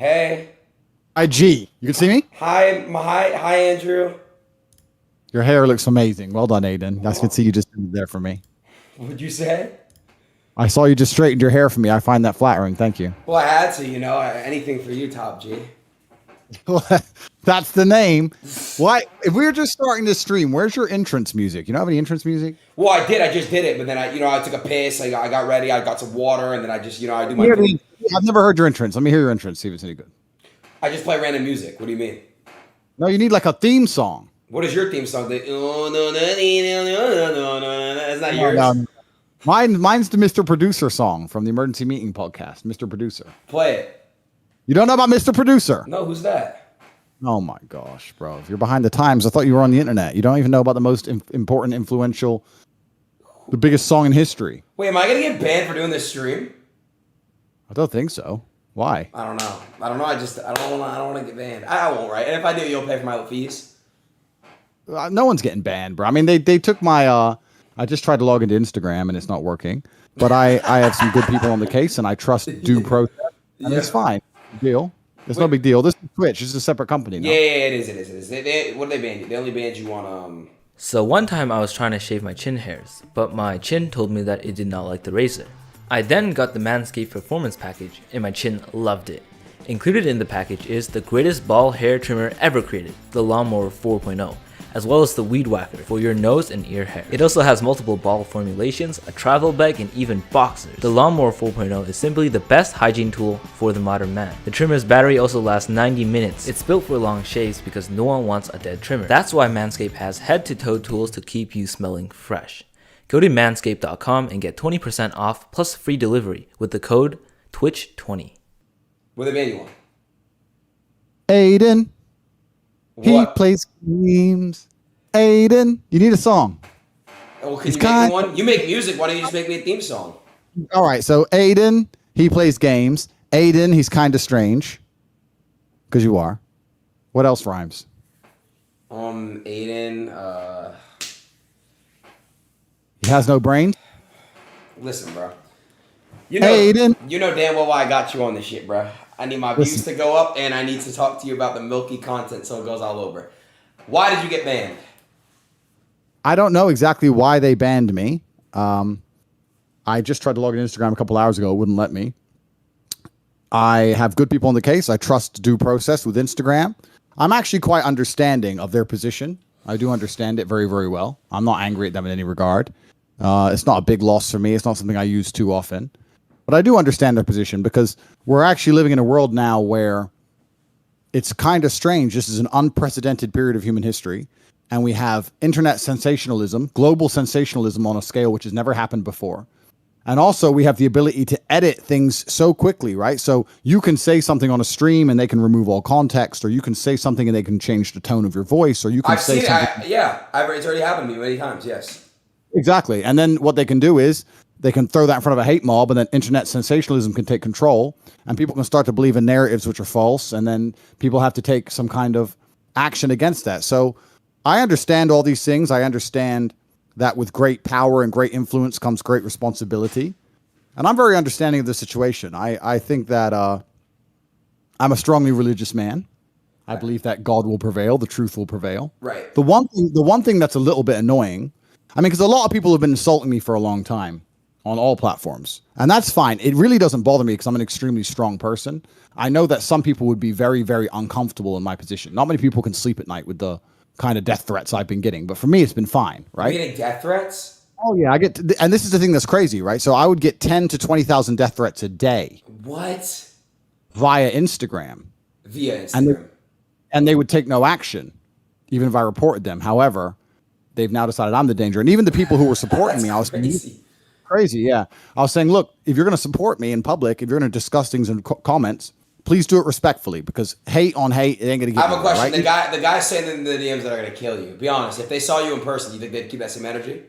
Hey. IG. You can see me? Hi, Andrew. Your hair looks amazing. Well done, Adin. I could see you just did it there for me. What'd you say? I saw you just straightened your hair for me. I find that flattering. Thank you. Well, I had to, anything for you, Top G. That's the name. Why? If we were just starting this stream, where's your entrance music? You don't have any entrance music? Well, I did. I just did it, but then I took a piss. I got ready. I got some water, and then I just, I do my thing. I've never heard your entrance. Let me hear your entrance. See if it's any good. I just play random music. What do you mean? No, you need like a theme song. What is your theme song? That's not yours. No. Mine's the Mr. Producer song from the Emergency Meeting podcast. Mr. Producer. Play it. You don't know about Mr. Producer? No, who's that? Oh my gosh, bro. If you're behind the times, I thought you were on the internet. You don't even know about the most important, influential, the biggest song in history. Wait, am I going to get banned for doing this stream? I don't think so. Why? I don't know. I don't want to get banned. I won't, right? And if I do, you'll pay for my fees. No one's getting banned, bro. I mean, they took my, I just tried to log into Instagram and it's not working, but I have some good people on the case and I trust due process and it's fine. Deal. It's no big deal. This is Twitch. This is a separate company now. Yeah, it is. What did they ban you? They only banned you on, So one time I was trying to shave my chin hairs, but my chin told me that it did not like the razor. I then got the Manscaped Performance Package and my chin loved it. Included in the package is the greatest ball hair trimmer ever created, the Lawnmower 4.0, as well as the Weed Whacker for your nose and ear hair. It also has multiple ball formulations, a travel bag, and even boxers. The Lawnmower 4.0 is simply the best hygiene tool for the modern man. The trimmer's battery also lasts 90 minutes. It's built for long shaves because no one wants a dead trimmer. That's why Manscaped has head-to-toe tools to keep you smelling fresh. Go to manscaped.com and get 20% off plus free delivery with the code TWITCH20. what did they ban you on? Adin. He What? plays games. Aiden, you need a song. Well, can you make me one? You make music. Why don't you just make me a theme song? All right, so Aiden, he plays games. Aiden, he's kind of strange. Because you are. What else rhymes? Aiden, He has no brain. listen, bro. Aiden. You know damn well why I got you on this shit, bro. I need my views to go up, and I need to talk to you about the milky content so it goes all over. Why did you get banned? I don't know exactly why they banned me. I just tried to log into Instagram a couple hours ago. It wouldn't let me. I have good people on the case. I trust due process with Instagram. I'm actually quite understanding of their position. I do understand it very, very well. I'm not angry at them in any regard. It's not a big loss for me. It's not something I use too often. But I do understand their position because we're actually living in a world now where it's kind of strange. This is an unprecedented period of human history. And we have internet sensationalism, global sensationalism on a scale which has never happened before. And also we have the ability to edit things so quickly, right? So you can say something on a stream and they can remove all context, or you can say something and they can change the tone of your voice, or you can say something. It's already happened to me many times, yes. Exactly. And then what they can do is they can throw that in front of a hate mob, and then internet sensationalism can take control, and people can start to believe in narratives which are false, and then people have to take some kind of action against that. So I understand all these things. I understand that with great power and great influence comes great responsibility. And I'm very understanding of the situation. I think that I'm a strongly religious man. I believe that God will prevail. The truth will prevail. Right. The one thing that's a little bit annoying, I mean, because a lot of people have been insulting me for a long time on all platforms. And that's fine. It really doesn't bother me because I'm an extremely strong person. I know that some people would be very, very uncomfortable in my position. Not many people can sleep at night with the kind of death threats I've been getting. But for me, it's been fine, right? You're getting death threats? Oh, yeah. And this is the thing that's crazy, right? So I would get 10 to 20,000 death threats a day. What? Via Instagram. Via Instagram. And they would take no action, even if I reported them. However, they've now decided I'm the danger. And even the people who were supporting me, I was crazy, yeah. I was saying, look, if you're going to support me in public, if you're going to discuss things in comments, please do it respectfully, because hate on hate, it ain't going to get I have a question. Right? The guys saying in the DMs that are going to kill you. Be honest. If they saw you in person, you think they'd keep that same energy?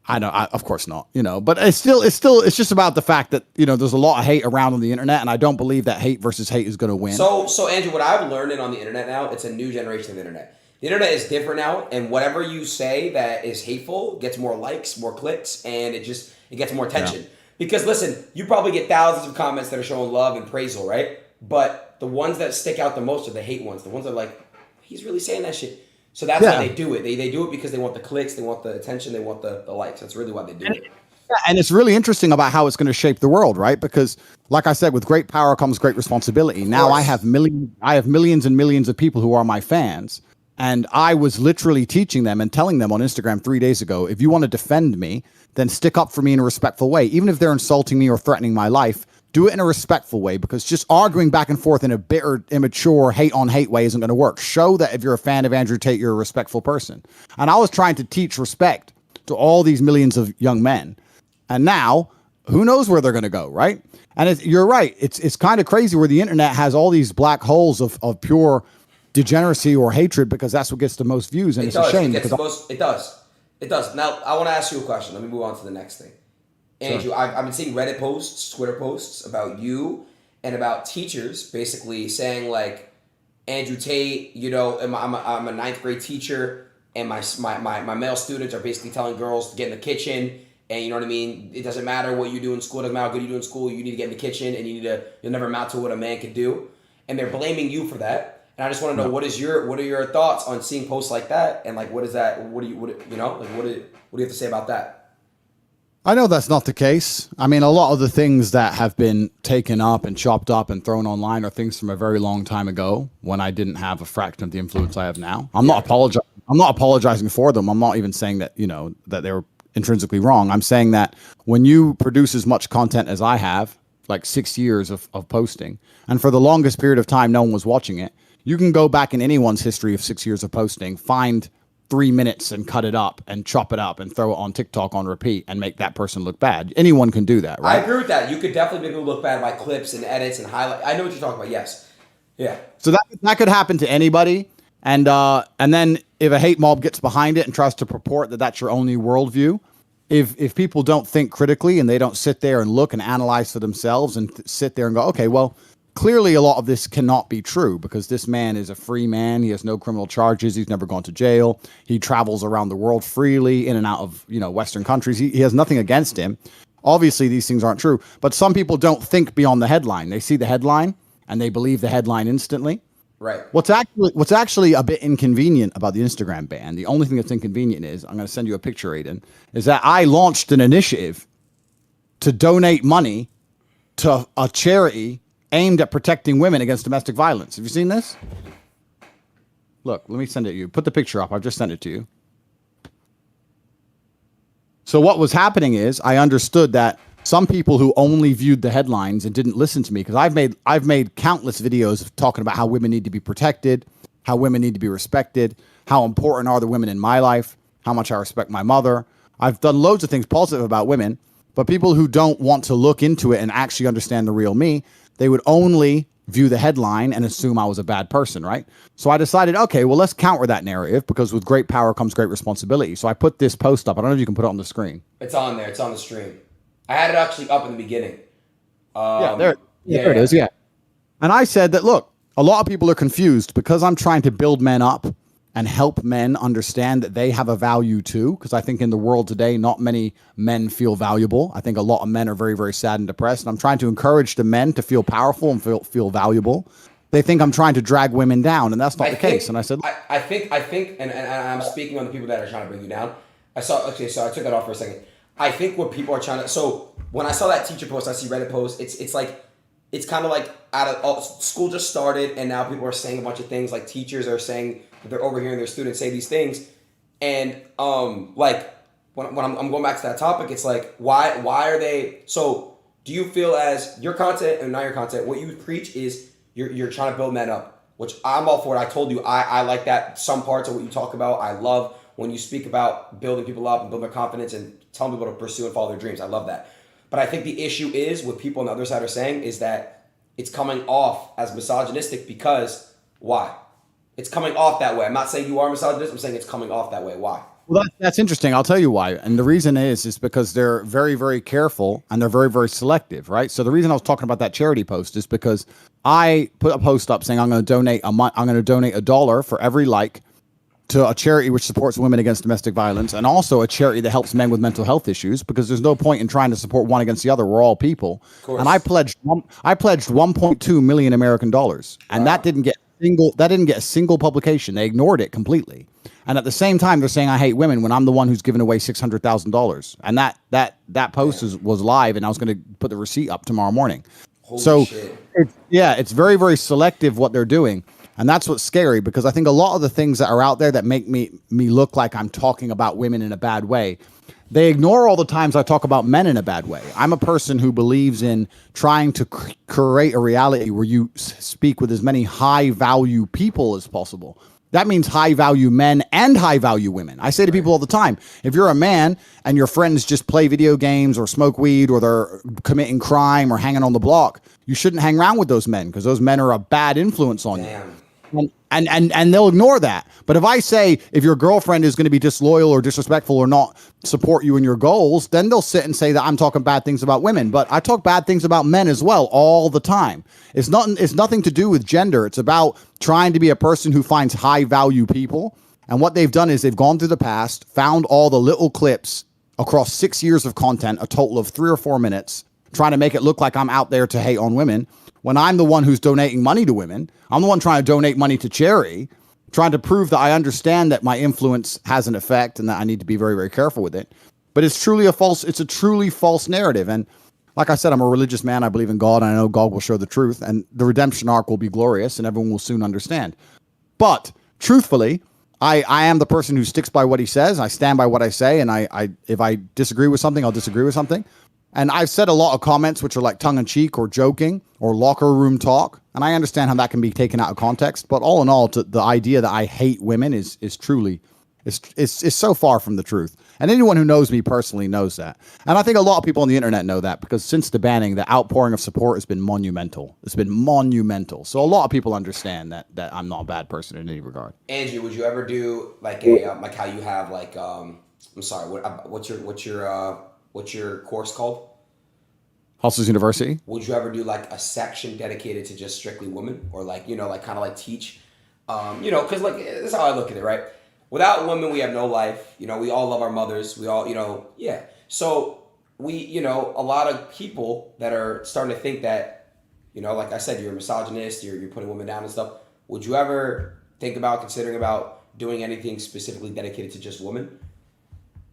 I know, of course not, but it's just about the fact that, there's a lot of hate around on the internet, and I don't believe that hate versus hate is going to win. So Andrew, what I've learned on the internet now, it's a new generation of the internet. The internet is different now, and whatever you say that is hateful gets more likes, more clicks, and it gets more attention. Yeah. Because listen, you probably get thousands of comments that are showing love and praisal, right? But the ones that stick out the most are the hate ones. The ones that are like, he's really saying that shit. So that's why they do it. They do it because they want the clicks, they want the attention, they want the likes. That's really why they do it. Yeah, and it's really interesting about how it's going to shape the world, right? Because, like I said, with great power comes great responsibility. Now I have millions and millions of people who are my fans, and I was literally teaching them and telling them on Instagram 3 days ago, if you want to defend me, then stick up for me in a respectful way. Even if they're insulting me or threatening my life, do it in a respectful way, because just arguing back and forth in a bitter, immature, hate-on-hate way isn't going to work. Show that if you're a fan of Andrew Tate, you're a respectful person. And I was trying to teach respect to all these millions of young men. And now, who knows where they're going to go, right? And you're right. It's kind of crazy where the internet has all these black holes of pure degeneracy or hatred, because that's what gets the most views. And it's a shame. It does. Now, I want to ask you a question. Let me move on to the next thing. Andrew, sure. I've been seeing Reddit posts, Twitter posts about you and about teachers basically saying like, Andrew Tate, you know, I'm a ninth grade teacher, and my male students are basically telling girls to get in the kitchen. And you know what I mean? It doesn't matter what you do in school. It doesn't matter how good you do in school. You need to get in the kitchen, and you'll never amount to what a man could do. And they're blaming you for that. And I just want to know, what are your thoughts on seeing posts like that? And like, what is that? What do you have to say about that? I know that's not the case. I mean, a lot of the things that have been taken up and chopped up and thrown online are things from a very long time ago, when I didn't have a fraction of the influence I have now. I'm not apologizing for them. I'm not even saying that, you know, that they were intrinsically wrong. I'm saying that when you produce as much content as I have, like 6 years of posting, and for the longest period of time no one was watching it, you can go back in anyone's history of 6 years of posting, find 3 minutes and cut it up and chop it up and throw it on TikTok on repeat and make that person look bad. Anyone can do that, right? I agree with that. You could definitely make people look bad by clips and edits and highlight. I know what you're talking about. Yes. Yeah. So that could happen to anybody. And then if a hate mob gets behind it and tries to purport that that's your only worldview, if people don't think critically and they don't sit there and look and analyze for themselves and sit there and go, okay, well, clearly a lot of this cannot be true, because this man is a free man. He has no criminal charges. He's never gone to jail. He travels around the world freely in and out of, you know, Western countries. He has nothing against him. Obviously, these things aren't true, but some people don't think beyond the headline. They see the headline and they believe the headline instantly. Right. What's actually a bit inconvenient about the Instagram ban, the only thing that's inconvenient is, I'm going to send you a picture, Adin, is that I launched an initiative to donate money to a charity aimed at protecting women against domestic violence. Have you seen this? Look, let me send it to you. Put the picture up. I've just sent it to you. So what was happening is, I understood that some people who only viewed the headlines and didn't listen to me, because I've made countless videos of talking about how women need to be protected, how women need to be respected, how important are the women in my life, how much I respect my mother. I've done loads of things positive about women, but people who don't want to look into it and actually understand the real me, they would only view the headline and assume I was a bad person, right? So I decided, okay, well, let's counter that narrative, because with great power comes great responsibility. So I put this post up. I don't know if you can put it on the screen. It's on there. It's on the stream. I had it actually up in the beginning. There it is. Yeah. And I said that, look, a lot of people are confused because I'm trying to build men up and help men understand that they have a value too. Because I think in the world today, not many men feel valuable. I think a lot of men are very, very sad and depressed. And I'm trying to encourage the men to feel powerful and feel valuable. They think I'm trying to drag women down, and that's not the case. And I said, I think, and I'm speaking on the people that are trying to bring you down. So I took that off for a second. I think what people are trying to, so when I saw that teacher post, I see Reddit post, it's kind of like school just started, and now people are saying a bunch of things, like teachers are saying that they're overhearing their students say these things. And like when I'm going back to that topic, it's like, why are they, so do you feel as your content and not your content, what you preach is you're trying to build men up, which I'm all for it. I told you, I like that. Some parts of what you talk about, I love when you speak about building people up and building their confidence and telling people to pursue and follow their dreams. I love that. But I think the issue is, what people on the other side are saying, is that it's coming off as misogynistic because why? It's coming off that way. I'm not saying you are misogynist. I'm saying it's coming off that way. Why? Well, that's interesting. I'll tell you why. And the reason is because they're very, very careful and they're very, very selective, right? So the reason I was talking about that charity post is because I put a post up saying I'm going to donate $1 for every like to a charity which supports women against domestic violence, and also a charity that helps men with mental health issues, because there's no point in trying to support one against the other. We're all people. And I pledged 1.2 million American dollars, and that didn't get a single publication. They ignored it completely. And at the same time, they're saying I hate women when I'm the one who's given away $600,000. And that post was live, and I was going to put the receipt up tomorrow morning. Holy shit. It's very, very selective what they're doing. And that's what's scary, because I think a lot of the things that are out there that make me look like I'm talking about women in a bad way, they ignore all the times I talk about men in a bad way. I'm a person who believes in trying to create a reality where you speak with as many high-value people as possible. That means high-value men and high-value women. I say to people all the time, if you're a man and your friends just play video games or smoke weed or they're committing crime or hanging on the block, you shouldn't hang around with those men, because those men are a bad influence on you. And they'll ignore that. But if I say, if your girlfriend is going to be disloyal or disrespectful or not support you in your goals, then they'll sit and say that I'm talking bad things about women. But I talk bad things about men as well all the time. It's nothing to do with gender. It's about trying to be a person who finds high value people. And what they've done is they've gone through the past, found all the little clips across 6 years of content, a total of 3 or 4 minutes, trying to make it look like I'm out there to hate on women, when I'm the one who's donating money to women. I'm the one trying to donate money to charity, trying to prove that I understand that my influence has an effect and that I need to be very, very careful with it. But it's a truly false narrative. And like I said, I'm a religious man. I believe in God, and I know God will show the truth, and the redemption arc will be glorious, and everyone will soon understand. But truthfully, I am the person who sticks by what he says. I stand by what I say, and if I disagree with something, I'll disagree with something. And I've said a lot of comments which are like tongue-in-cheek or joking or locker room talk, and I understand how that can be taken out of context. But all in all, the idea that I hate women is truly so far from the truth. And anyone who knows me personally knows that. And I think a lot of people on the internet know that, because since the banning, the outpouring of support has been monumental. It's been monumental. So a lot of people understand that I'm not a bad person in any regard. Andrew, would you ever do like a like how you have like I'm sorry, what's your course called? Hustlers University. Would you ever do like a section dedicated to just strictly women, or like, like kind of like teach, because like this is how I look at it, right? Without women, we have no life. We all love our mothers. We all, yeah. So we, a lot of people that are starting to think that, like I said, you're a misogynist, you're putting women down and stuff. Would you ever considering doing anything specifically dedicated to just women?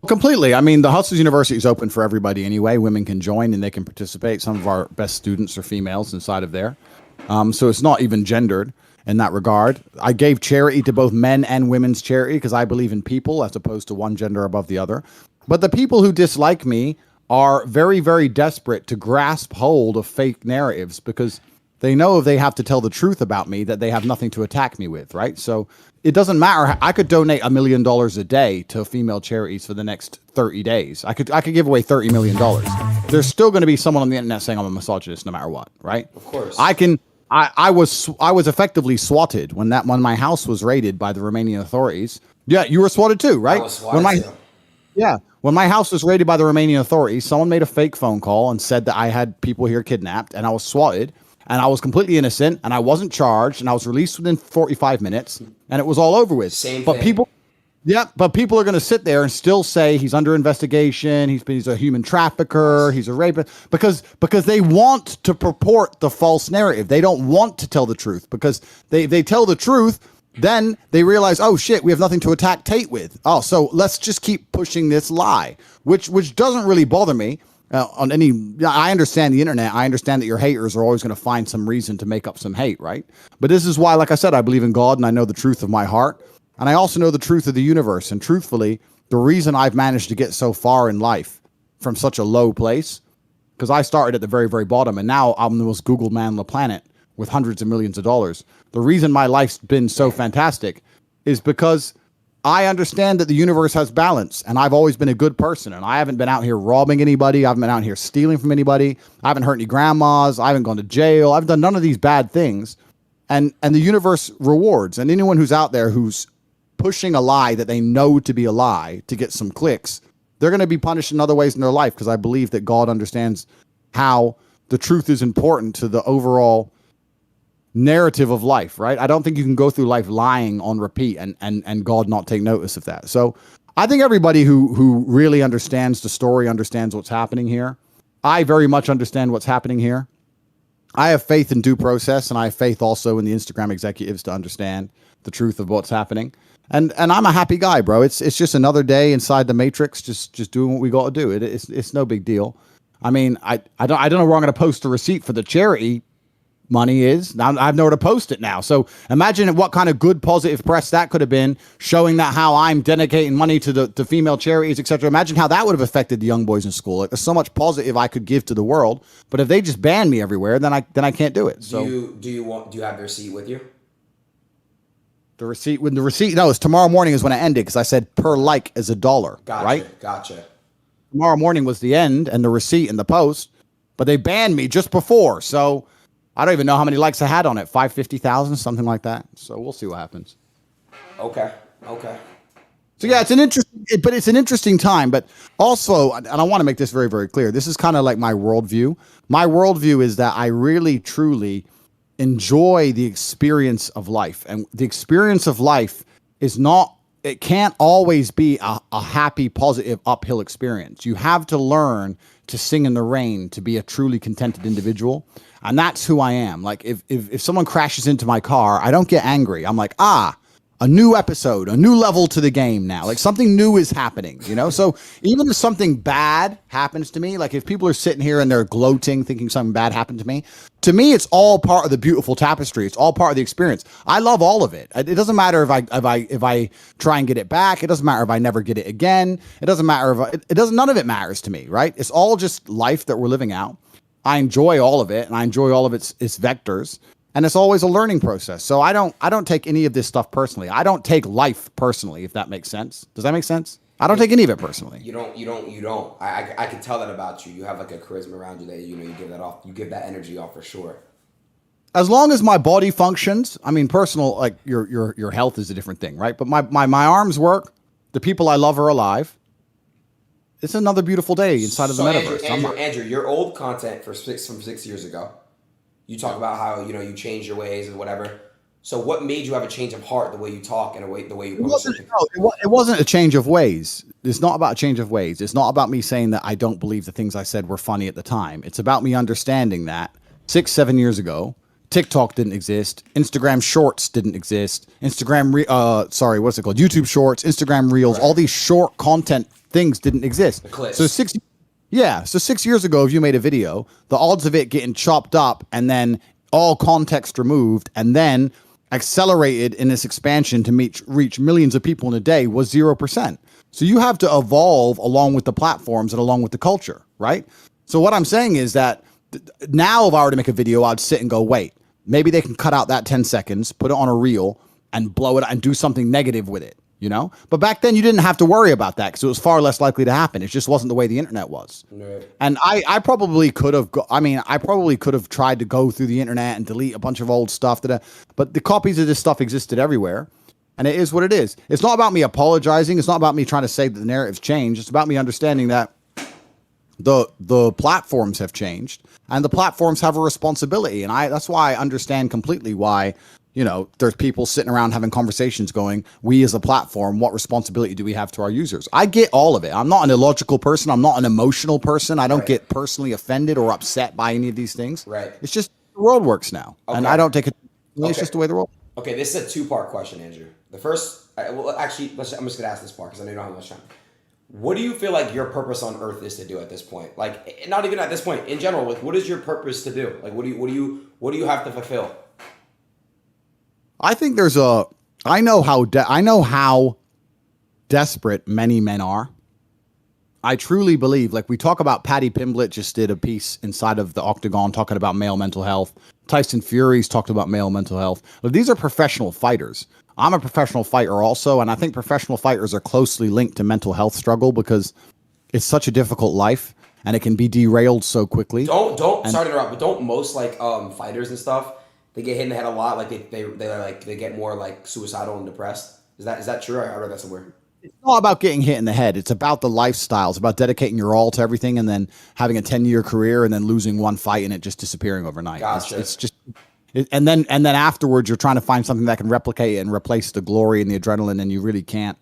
Completely. I mean, the Hustlers University is open for everybody anyway. Women can join and they can participate. Some of our best students are females inside of there. So it's not even gendered in that regard. I gave charity to both men and women's charity because I believe in people as opposed to one gender above the other. But the people who dislike me are very, very desperate to grasp hold of fake narratives, because they know if they have to tell the truth about me that they have nothing to attack me with, right? So it doesn't matter. I could donate $1 million a day to female charities for the next 30 days. I could give away $30 million. There's still going to be someone on the internet saying I'm a misogynist no matter what, right? Of course. I was effectively swatted when my house was raided by the Romanian authorities. Yeah, you were swatted too, right? I was swatted too. Yeah. When my house was raided by the Romanian authorities, someone made a fake phone call and said that I had people here kidnapped, and I was swatted. And I was completely innocent, and I wasn't charged, and I was released within 45 minutes, and it was all over with. Same but thing. People are going to sit there and still say he's under investigation, he's a human trafficker, he's a rapist, because they want to purport the false narrative. They don't want to tell the truth, because they tell the truth, then they realize, oh shit, we have nothing to attack Tate with. Oh, so let's just keep pushing this lie, which doesn't really bother me. I understand the internet. I understand that your haters are always going to find some reason to make up some hate, right? But this is why, like I said, I believe in God and I know the truth of my heart. And I also know the truth of the universe. And truthfully, the reason I've managed to get so far in life from such a low place, because I started at the very, very bottom, and now I'm the most Googled man on the planet with hundreds of millions of dollars. The reason my life's been so fantastic is because I understand that the universe has balance, and I've always been a good person, and I haven't been out here robbing anybody. I haven't been out here stealing from anybody. I haven't hurt any grandmas. I haven't gone to jail. I've done none of these bad things, and the universe rewards. And anyone who's out there who's pushing a lie that they know to be a lie to get some clicks, they're going to be punished in other ways in their life, because I believe that God understands how the truth is important to the overall narrative of life, right? I don't think you can go through life lying on repeat and God not take notice of that. So I think everybody who really understands the story understands what's happening here. I very much understand what's happening here. I have faith in due process, and I have faith also in the Instagram executives to understand the truth of what's happening. And I'm a happy guy, bro. It's just another day inside the matrix, just doing what we got to do. It's no big deal. I mean, I don't know where I'm going to post the receipt for the charity money is. Now I've nowhere to post it now. So imagine what kind of good positive press that could have been, showing that how I'm dedicating money to female charities, etc. Imagine how that would have affected the young boys in school. Like, there's so much positive I could give to the world, but if they just ban me everywhere, then I can't do it. So do you have the receipt with you? The receipt, no, it's tomorrow morning is when I ended, because I said per like is $1, Gotcha, right? Gotcha. Tomorrow morning was the end and the receipt and the post, but they banned me just before. So I don't even know how many likes I had on it. 550,000, something like that. So we'll see what happens. Okay. So yeah, it's an interesting time, but also, and I want to make this very, very clear. This is kind of like my worldview. My worldview is that I really, truly enjoy the experience of life, and the experience of life is not, it can't always be a happy, positive, uphill experience. You have to learn to sing in the rain to be a truly contented individual. And that's who I am. Like if someone crashes into my car, I don't get angry. I'm like, a new episode, a new level to the game now. Like something new is happening, you know? So even if something bad happens to me, like if people are sitting here and they're gloating, thinking something bad happened to me, it's all part of the beautiful tapestry. It's all part of the experience. I love all of it. It doesn't matter if I try and get it back. It doesn't matter if I never get it again. It doesn't matter none of it matters to me, right? It's all just life that we're living out. I enjoy all of it, and I enjoy all of its vectors. And it's always a learning process. So I don't take any of this stuff personally. I don't take life personally, if that makes sense. Does that make sense? I don't take any of it personally. You don't. I can tell that about you. You have like a charisma around you that you give that off. You give that energy off for sure. As long as my body functions, I mean, personal, like your health is a different thing, right? But my arms work. The people I love are alive. It's another beautiful day inside of the metaverse. Andrew, your old content from 6 years ago. You talk about how you change your ways and whatever. So what made you have a change of heart, the way you talk and the way you post? It wasn't a change of ways. It's not about a change of ways. It's not about me saying that I don't believe the things I said were funny at the time. It's about me understanding that 6-7 years ago, TikTok didn't exist, Instagram Shorts didn't exist, YouTube Shorts, Instagram Reels, right. All these short content things didn't exist. So 6 years ago, if you made a video, the odds of it getting chopped up and then all context removed and then accelerated in this expansion to reach millions of people in a day was 0%. So you have to evolve along with the platforms and along with the culture, right? So what I'm saying is that now if I were to make a video, I'd sit and go, wait, maybe they can cut out that 10 seconds, put it on a reel and blow it and do something negative with it. But back then you didn't have to worry about that because it was far less likely to happen. It just wasn't the way the internet was. Right. And I probably could have, tried to go through the internet and delete a bunch of old stuff but the copies of this stuff existed everywhere. And it is what it is. It's not about me apologizing. It's not about me trying to say that the narrative's changed. It's about me understanding that the platforms have changed and the platforms have a responsibility. And that's why I understand completely why there's people sitting around having conversations going, we as a platform, what responsibility do we have to our users? I get all of it. I'm not an illogical person. I'm not an emotional person. I don't get personally offended or upset by any of these things. Right. It's just the world works now. Okay. And I don't take it. It's just the way the world. Okay, this is a 2-part question, Andrew. The first, I'm just going to ask this part because I know you don't have much time. What do you feel like your purpose on Earth is to do at this point? Like, not even at this point, in general, like, what is your purpose to do? Like, what do you have to fulfill? I think I know how desperate many men are. I truly believe, like we talk about, Patty Pimblett just did a piece inside of the Octagon talking about male mental health. Tyson Fury's talked about male mental health. But these are professional fighters. I'm a professional fighter also, and I think professional fighters are closely linked to mental health struggle because it's such a difficult life and it can be derailed so quickly. Sorry to interrupt, but don't most fighters and stuff, they get hit in the head a lot, like they get more like suicidal and depressed. Is that true? I read that somewhere. It's not about getting hit in the head. It's about the lifestyle. It's about dedicating your all to everything and then having a 10-year career and then losing one fight and it just disappearing overnight. Gotcha. And then afterwards, you're trying to find something that can replicate it and replace the glory and the adrenaline, and you really can't.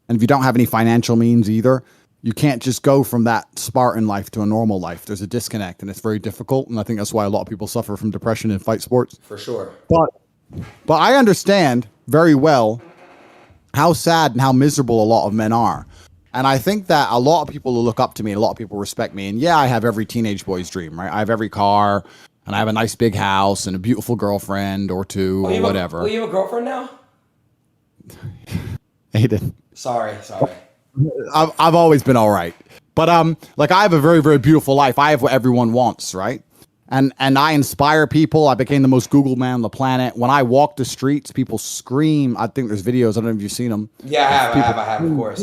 And if you don't have any financial means either, you can't just go from that Spartan life to a normal life. There's a disconnect, and it's very difficult. And I think that's why a lot of people suffer from depression in fight sports. For sure. But I understand very well how sad and how miserable a lot of men are. And I think that a lot of people will look up to me and a lot of people respect me. And yeah, I have every teenage boy's dream, right? I have every car and I have a nice big house and a beautiful girlfriend or two or whatever. You have a girlfriend now? Adin. Sorry. I've always been all right. But like I have a very, very beautiful life. I have what everyone wants, right? And I inspire people. I became the most Googled man on the planet. When I walk the streets, people scream. I think there's videos. I don't know if you've seen them. Yeah, I have, of course.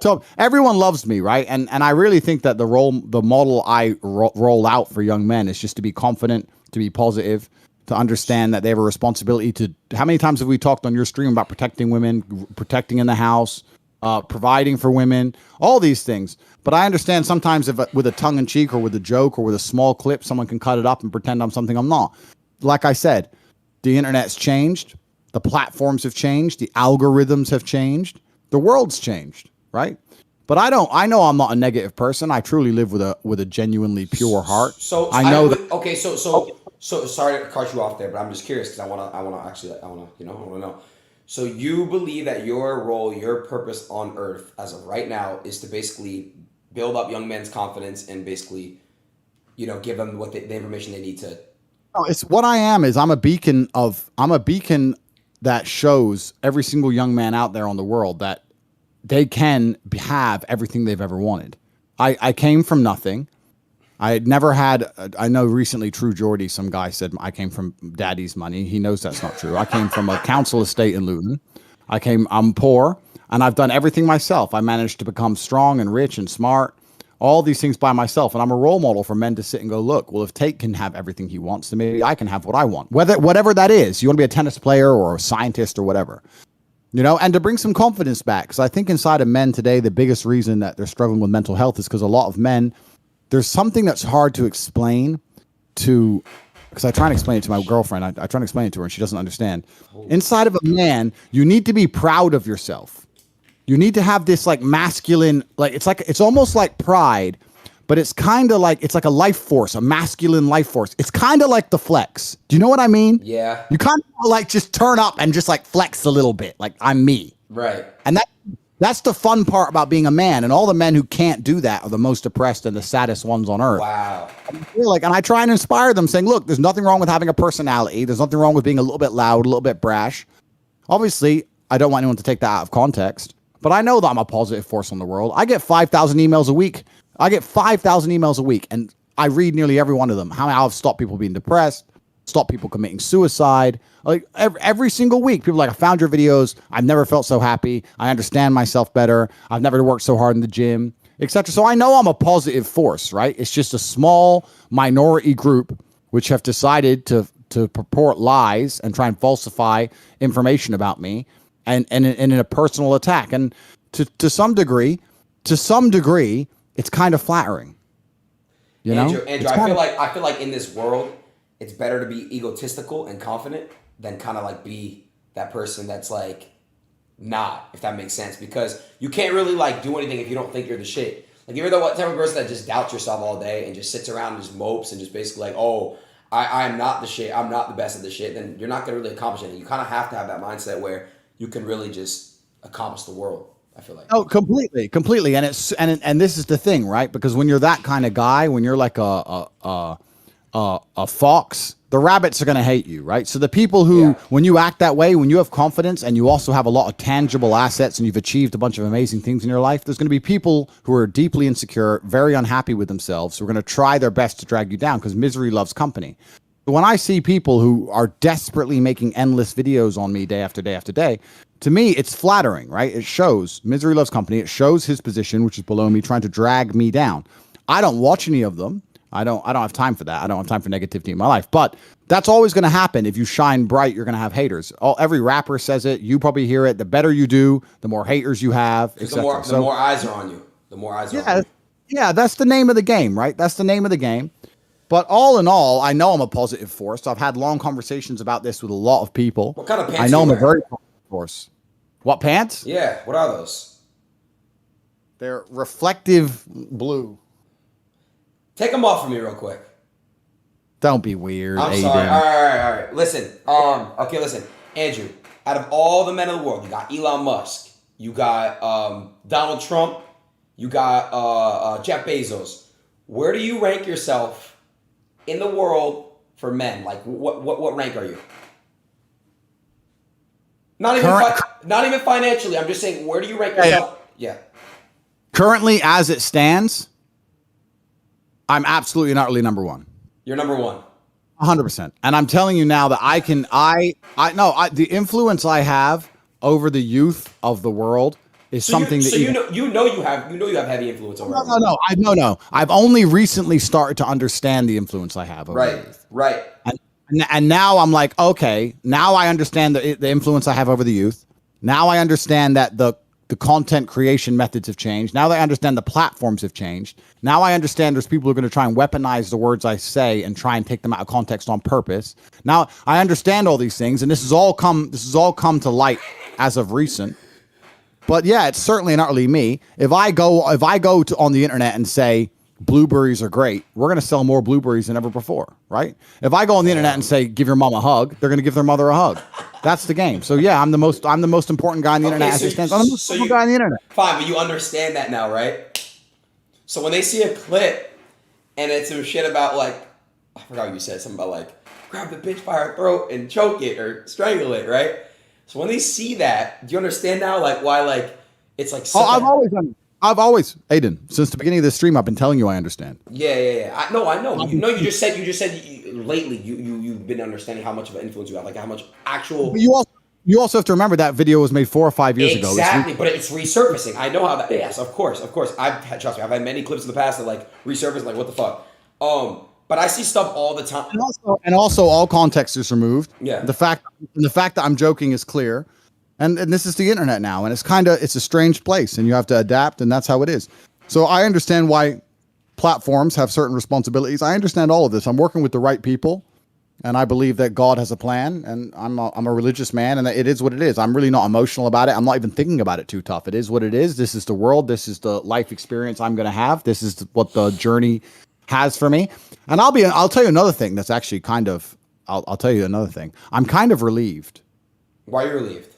So everyone loves me, right? And I really think that the model I roll out for young men is just to be confident, to be positive, to understand that they have a responsibility to. How many times have we talked on your stream about protecting women, protecting in the house, providing for women, all these things. But I understand sometimes if with a tongue in cheek or with a joke or with a small clip, someone can cut it up and pretend I'm something I'm not. Like I said, the internet's changed. The platforms have changed. The algorithms have changed. The world's changed, right? But I know I'm not a negative person. I truly live with a genuinely pure heart. So I know So sorry to cut you off there, but I'm just curious because I want to know. So you believe that your role, your purpose on Earth as of right now is to basically build up young men's confidence and basically, give them what the information they need to. No, it's what I am is I'm a beacon that shows every single young man out there on the world that they can have everything they've ever wanted. I came from nothing. I had never had, I know recently True Geordie, some guy said I came from daddy's money. He knows that's not true. I came from a council estate in Luton. I'm poor and I've done everything myself. I managed to become strong and rich and smart, all these things by myself. And I'm a role model for men to sit and go, look, well, if Tate can have everything he wants, then maybe I can have what I want. Whatever that is, you want to be a tennis player or a scientist or whatever, and to bring some confidence back. Because I think inside of men today, the biggest reason that they're struggling with mental health is because a lot of men, there's something that's hard to explain because I try and explain it to my girlfriend. I try and explain it to her and she doesn't understand. Inside of a man, you need to be proud of yourself. You need to have this like masculine, it's almost like pride, but it's kind of like, it's like a life force, a masculine life force. It's kind of like the flex. Do you know what I mean? Yeah. You kind of like just turn up and just like flex a little bit. Like I'm me. Right. And that's the fun part about being a man, and all the men who can't do that are the most depressed and the saddest ones on earth. Wow. And I try and inspire them saying, look, there's nothing wrong with having a personality. There's nothing wrong with being a little bit loud, a little bit brash. Obviously, I don't want anyone to take that out of context, but I know that I'm a positive force on the world. I get 5,000 emails a week. And I read nearly every one of them. How I've stopped people being depressed, stopped people committing suicide. Like every single week, people are like, I found your videos. I've never felt so happy. I understand myself better. I've never worked so hard in the gym, etc. So I know I'm a positive force, right? It's just a small minority group which have decided to purport lies and try and falsify information about me and in a personal attack. And to some degree, it's kind of flattering. Andrew, I feel like in this world, it's better to be egotistical and confident than kind of like be that person that's like not, if that makes sense. Because you can't really like do anything if you don't think you're the shit. Like you're the type of person that just doubts yourself all day and just sits around and just mopes and just basically like, oh, I'm not the shit. I'm not the best of the shit. Then you're not going to really accomplish anything. You kind of have to have that mindset where you can really just accomplish the world. I feel like. Oh, completely. And and this is the thing, right? Because when you're that kind of guy, when you're like a fox, the rabbits are going to hate you, right? So the people who, when you act that way, when you have confidence and you also have a lot of tangible assets and you've achieved a bunch of amazing things in your life, there's going to be people who are deeply insecure, very unhappy with themselves, who are going to try their best to drag you down because misery loves company. But when I see people who are desperately making endless videos on me day after day after day, to me, it's flattering, right? It shows misery loves company. It shows his position, which is below me, trying to drag me down. I don't watch any of them. I don't have time for that. I don't have time for negativity in my life. But that's always going to happen. If you shine bright, you're going to have haters. Every rapper says it. You probably hear it. The better you do, the more haters you have. The more eyes are on you. The more eyes are on you. Yeah, that's the name of the game, right? That's the name of the game. But all in all, I know I'm a positive force. I've had long conversations about this with a lot of people. What kind of pants I know are I'm you a very positive force. What pants? Yeah, what are those? They're reflective blue. Take them off for me real quick. Don't be weird, I'm Adin. sorry. All right. Listen. Okay, listen. Andrew, out of all the men of the world, you got Elon Musk, you got Donald Trump, you got Jeff Bezos. Where do you rank yourself in the world for men? Like, what rank are you? Not even financially. I'm just saying, where do you rank yourself? Yeah. Currently, as it stands, I'm absolutely and utterly number one. You're number one. 100%. And I'm telling you now that the influence I have over the youth of the world is something that you have heavy influence over everyone. No. I've only recently started to understand the influence I have over the youth. Right. And now I'm like, okay, now I understand the influence I have over the youth. Now I understand that the content creation methods have changed. Now I understand the platforms have changed. Now I understand there's people who are going to try and weaponize the words I say and try and take them out of context on purpose. Now I understand all these things, and this has all come to light as of recent. But yeah, it's certainly and utterly me. If I go on the internet and say blueberries are great, we're going to sell more blueberries than ever before, right? If I go on the internet and say give your mom a hug, they're going to give their mother a hug. That's the game. So yeah, I'm the most important guy on the internet as it stands. I'm the most important guy on the internet. Fine, but you understand that now, right? So when they see a clip and it's some shit about like, I forgot what you said, something about like grab the bitch by her throat and choke it or strangle it, right? So when they see that, do you understand now like why like it's like I've always, Adin, since the beginning of this stream, I've been telling you I understand. Yeah. I know. You just said lately you've been understanding how much of an influence you have, like how much actual. But you also have to remember that video was made 4 or 5 years ago. Exactly, but it's resurfacing. I know how that. Yes, of course. Trust me, I've had many clips in the past that like resurface, like what the fuck. But I see stuff all the time. And also all context is removed. Yeah. The fact that I'm joking is clear. And this is the internet now, and it's a strange place, and you have to adapt, and that's how it is. So I understand why platforms have certain responsibilities. I understand all of this. I'm working with the right people, and I believe that God has a plan, and I'm a religious man, and it is what it is. I'm really not emotional about it. I'm not even thinking about it too tough. It is what it is. This is the world. This is the life experience I'm going to have. This is what the journey has for me. And I'll tell you another thing that's actually I'll tell you another thing. I'm kind of relieved. Why are you relieved?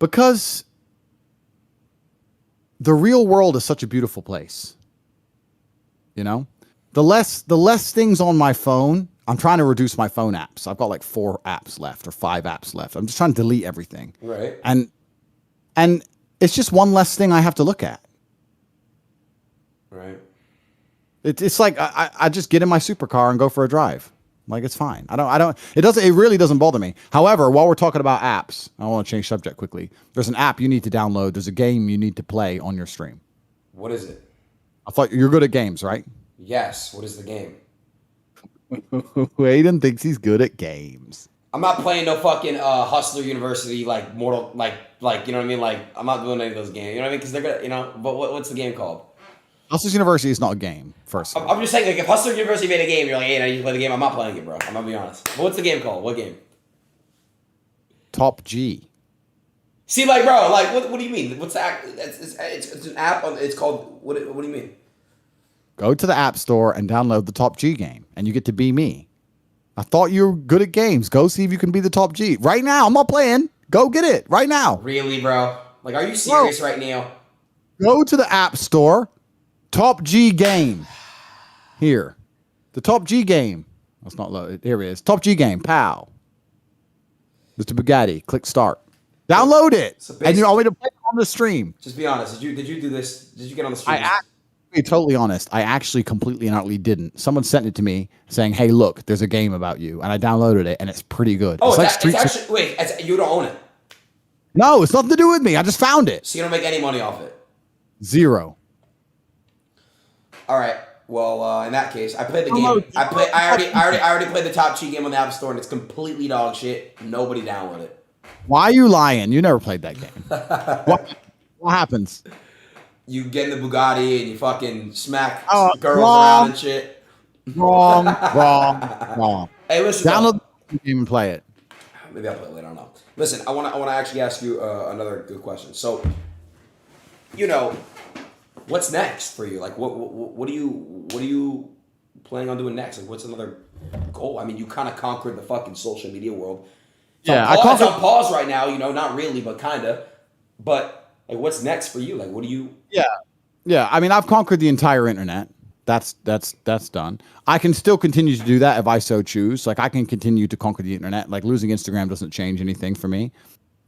Because the real world is such a beautiful place. You know, the less things on my phone. I'm trying to reduce my phone apps. I've got like 4 apps left or 5 apps left. I'm just trying to delete everything. Right. And it's just one less thing I have to look at. Right. It's like I just get in my supercar and go for a drive. Like, it's fine. It really doesn't bother me. However, while we're talking about apps, I want to change subject quickly. There's an app you need to download. There's a game you need to play on your stream. What is it? I thought you're good at games, right? Yes. What is the game? Aiden thinks he's good at games. I'm not playing no fucking Hustler University like Mortal like you know what I mean? Like I'm not doing any of those games. You know what I mean? Because they're gonna, you know. But what's the game called? Hustler University is not a game. First, I'm just saying, like, if Hustler University made a game, you're like, hey, now you play the game. I'm not playing it, bro. I'm gonna be honest. But what's the game called? What game? Top G. See, like, bro, like, what do you mean? What's the app? It's an app. It's called what do you mean? Go to the App Store and download the Top G game, and you get to be me. I thought you were good at games. Go see if you can be the Top G right now. I'm not playing. Go get it right now. Really, bro? Like, are you serious right now? Go to the App Store. Top G game. Here. The Top G game. That's not loaded. Here it is. Top G game. Pow. Mr. Bugatti. Click start. Download it. So and you want me to play it on the stream. Just be honest. Did you do this? Did you get on the stream? To be totally honest, I actually completely and utterly didn't. Someone sent it to me saying, hey, look, there's a game about you. And I downloaded it, and it's pretty good. Oh, you don't own it? No, it's nothing to do with me. I just found it. So you don't make any money off it? 0. All right. Well, in that case, I played the game. I already played the Top G game on the App Store, and it's completely dog shit. Nobody downloaded it. Why are you lying? You never played that game. What happens? You get in the Bugatti and you fucking smack girls around and shit. Wrong, wrong. Hey, listen. Download the game and play it. Maybe I'll play it later. I don't know. Listen, I want to actually ask you another good question. So, what's next for you? Like, what do you planning on doing next? Like, what's another goal? I mean, you kind of conquered the fucking social media world. It's it's on pause right now. Not really, but kind of. But like, what's next for you? Like, what do you? Yeah. I mean, I've conquered the entire internet. That's done. I can still continue to do that if I so choose. Like I can continue to conquer the internet. Like losing Instagram doesn't change anything for me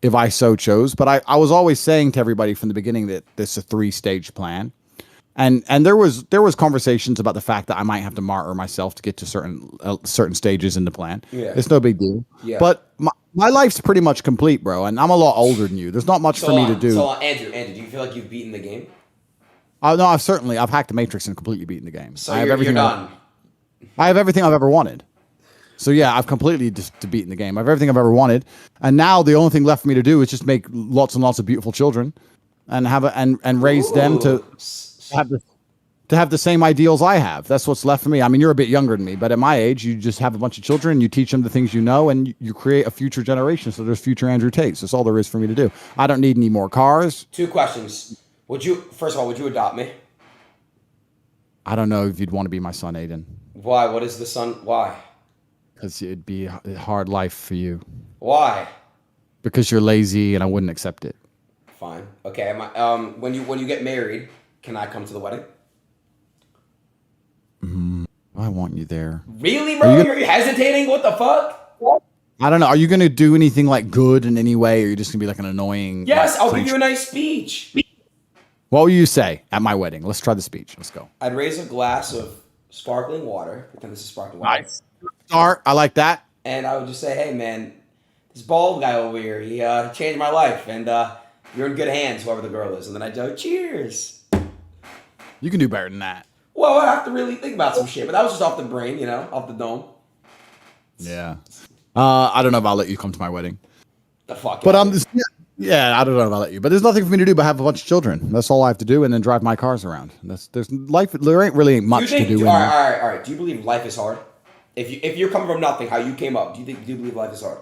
if I so chose. But I was always saying to everybody from the beginning that this is a 3-stage plan. And there was conversations about the fact that I might have to martyr myself to get to certain stages in the plan. Yeah. It's no big deal. Yeah. But my life's pretty much complete, bro. And I'm a lot older than you. There's not much for me to do. So Andrew, do you feel like you've beaten the game? No, I've hacked the Matrix and completely beaten the game. So you're done. I have everything I've ever wanted. So yeah, I've completely just beaten the game. I have everything I've ever wanted, and now the only thing left for me to do is just make lots and lots of beautiful children, and and raise them to have the same ideals I have. That's what's left for me. I mean, you're a bit younger than me, but at my age, you just have a bunch of children, you teach them the things you know, and you create a future generation. So there's future Andrew Tates. That's all there is for me to do. I don't need any more cars. 2 questions. First of all, would you adopt me? I don't know if you'd want to be my son, Adin. Why? What is the son? Why? Because it'd be a hard life for you. Why? Because you're lazy and I wouldn't accept it. Fine. Okay. When you get married, can I come to the wedding? I want you there. Really, bro? You're hesitating? What the fuck? I don't know. Are you going to do anything like good in any way, or are you just going to be like an annoying? Yes, I'll give you a nice speech. What will you say at my wedding? Let's try the speech. Let's go. I'd raise a glass of sparkling water. Pretend this is sparkling water. Nice. Start. I like that. And I would just say, hey, man, this bald guy over here, he changed my life. And you're in good hands, whoever the girl is. And then I'd go, cheers. You can do better than that. Well, I have to really think about some shit. But that was just off the brain, off the dome. Yeah. I don't know if I'll let you come to my wedding. The fuck? But yeah, I don't know if I'll let you. But there's nothing for me to do but have a bunch of children. That's all I have to do, and then drive my cars around. There ain't really much to do. All right. Do you believe life is hard? If you're coming from nothing, how you came up, do you believe life is hard?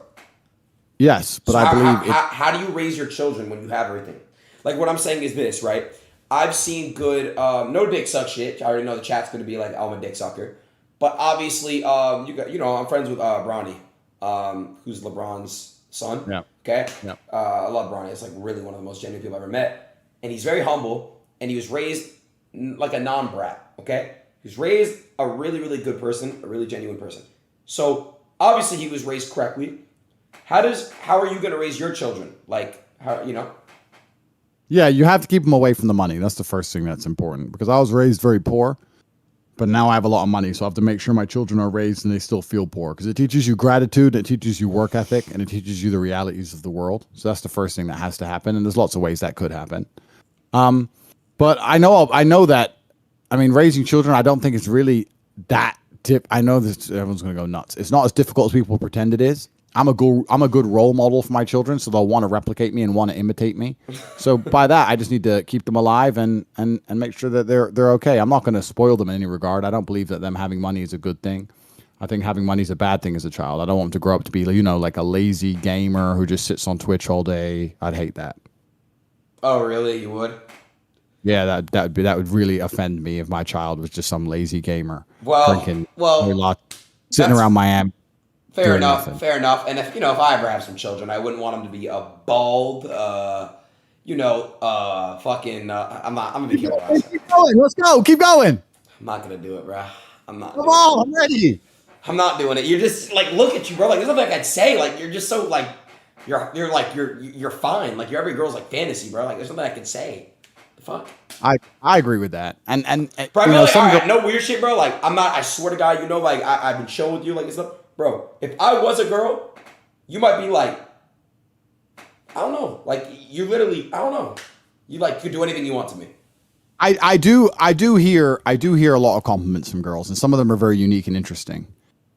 Yes, but I believe how do you raise your children when you have everything? Like what I'm saying is this, right? I've seen good, no dick suck shit. I already know the chat's gonna be like, oh, I'm a dick sucker. But obviously, I'm friends with Bronny, who's LeBron's son. Yeah. Okay. Yeah. I love Bronny. It's like really one of the most genuine people I've ever met, and he's very humble, and he was raised like a non-brat. Okay. He was raised a really, really good person, a really genuine person. So obviously he was raised correctly. How are you gonna raise your children? Like how? Yeah, you have to keep them away from the money. That's the first thing that's important, because I was raised very poor, but now I have a lot of money, so I have to make sure my children are raised and they still feel poor, because it teaches you gratitude, it teaches you work ethic, and it teaches you the realities of the world. So that's the first thing that has to happen, and there's lots of ways that could happen. But I know that, I mean, raising children, I don't think it's really that I know that everyone's going to go nuts. It's not as difficult as people pretend it is. I'm a good role model for my children, so they'll want to replicate me and want to imitate me. So by that, I just need to keep them alive and make sure that they're okay. I'm not going to spoil them in any regard. I don't believe that them having money is a good thing. I think having money is a bad thing as a child. I don't want them to grow up to be, like a lazy gamer who just sits on Twitch all day. I'd hate that. Oh, really? You would? Yeah, that would really offend me if my child was just some lazy gamer drinking sitting around Miami. Fair enough. And if I ever have some children, I wouldn't want them to be a bald, I'm gonna be careful. Keep going. Let's go. Keep going. I'm not gonna do it, bro. I'm not. Come on, I'm ready. I'm not doing it. You're just like, look at you, bro. Like there's nothing I'd say. Like you're just so like, you're fine. Like you're every girl's like fantasy, bro. Like there's nothing I can say. The fuck. I agree with that. And bro, no weird shit, bro. Like I'm not. I swear to God, like I've been chilling with you, like this stuff. Bro, if I was a girl, you might be like, I don't know. Like, you literally, I don't know. You could do anything you want to me. I do hear a lot of compliments from girls, and some of them are very unique and interesting.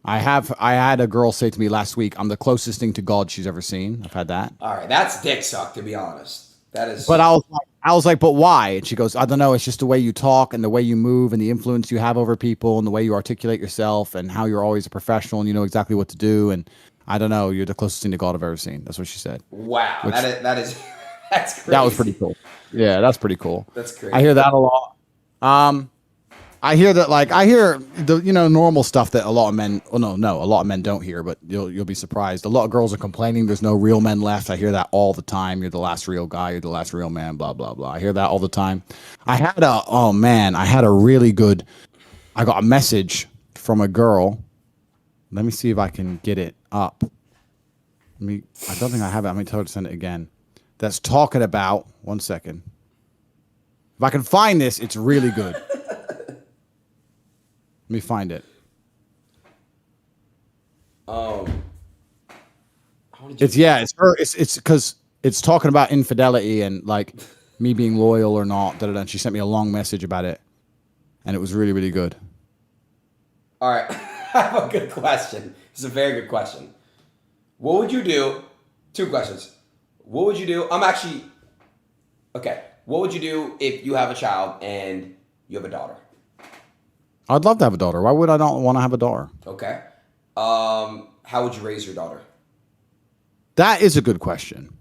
I had a girl say to me last week, I'm the closest thing to God she's ever seen. I've had that. All right, that's dick suck, to be honest. That is. But I was I was like, but why? And she goes, I don't know. It's just the way you talk and the way you move and the influence you have over people and the way you articulate yourself and how you're always a professional and you know exactly what to do. And I don't know. You're the closest thing to God I've ever seen. That's what she said. Wow, Which, that is that's crazy. that was pretty cool. Yeah, that's pretty cool. That's crazy. I hear that a lot. I hear that, like, I hear the, normal stuff that a lot of men, well, no, a lot of men don't hear, but you'll be surprised. A lot of girls are complaining there's no real men left. I hear that all the time. You're the last real guy. You're the last real man, blah, blah, blah. I hear that all the time. I got a message from a girl. Let me see if I can get it up. I don't think I have it. I'm going to tell her to send it again. That's talking about, one second. If I can find this, it's really good. Let me find it. It's her. It's because it's talking about infidelity and like me being loyal or not. And she sent me a long message about it, and it was really, really good. All right, I have a good question. It's a very good question. What would you do? 2 questions. What would you do? What would you do if you have a child and you have a daughter? I'd love to have a daughter. Why would I not want to have a daughter? Okay. How would you raise your daughter? That is a good question.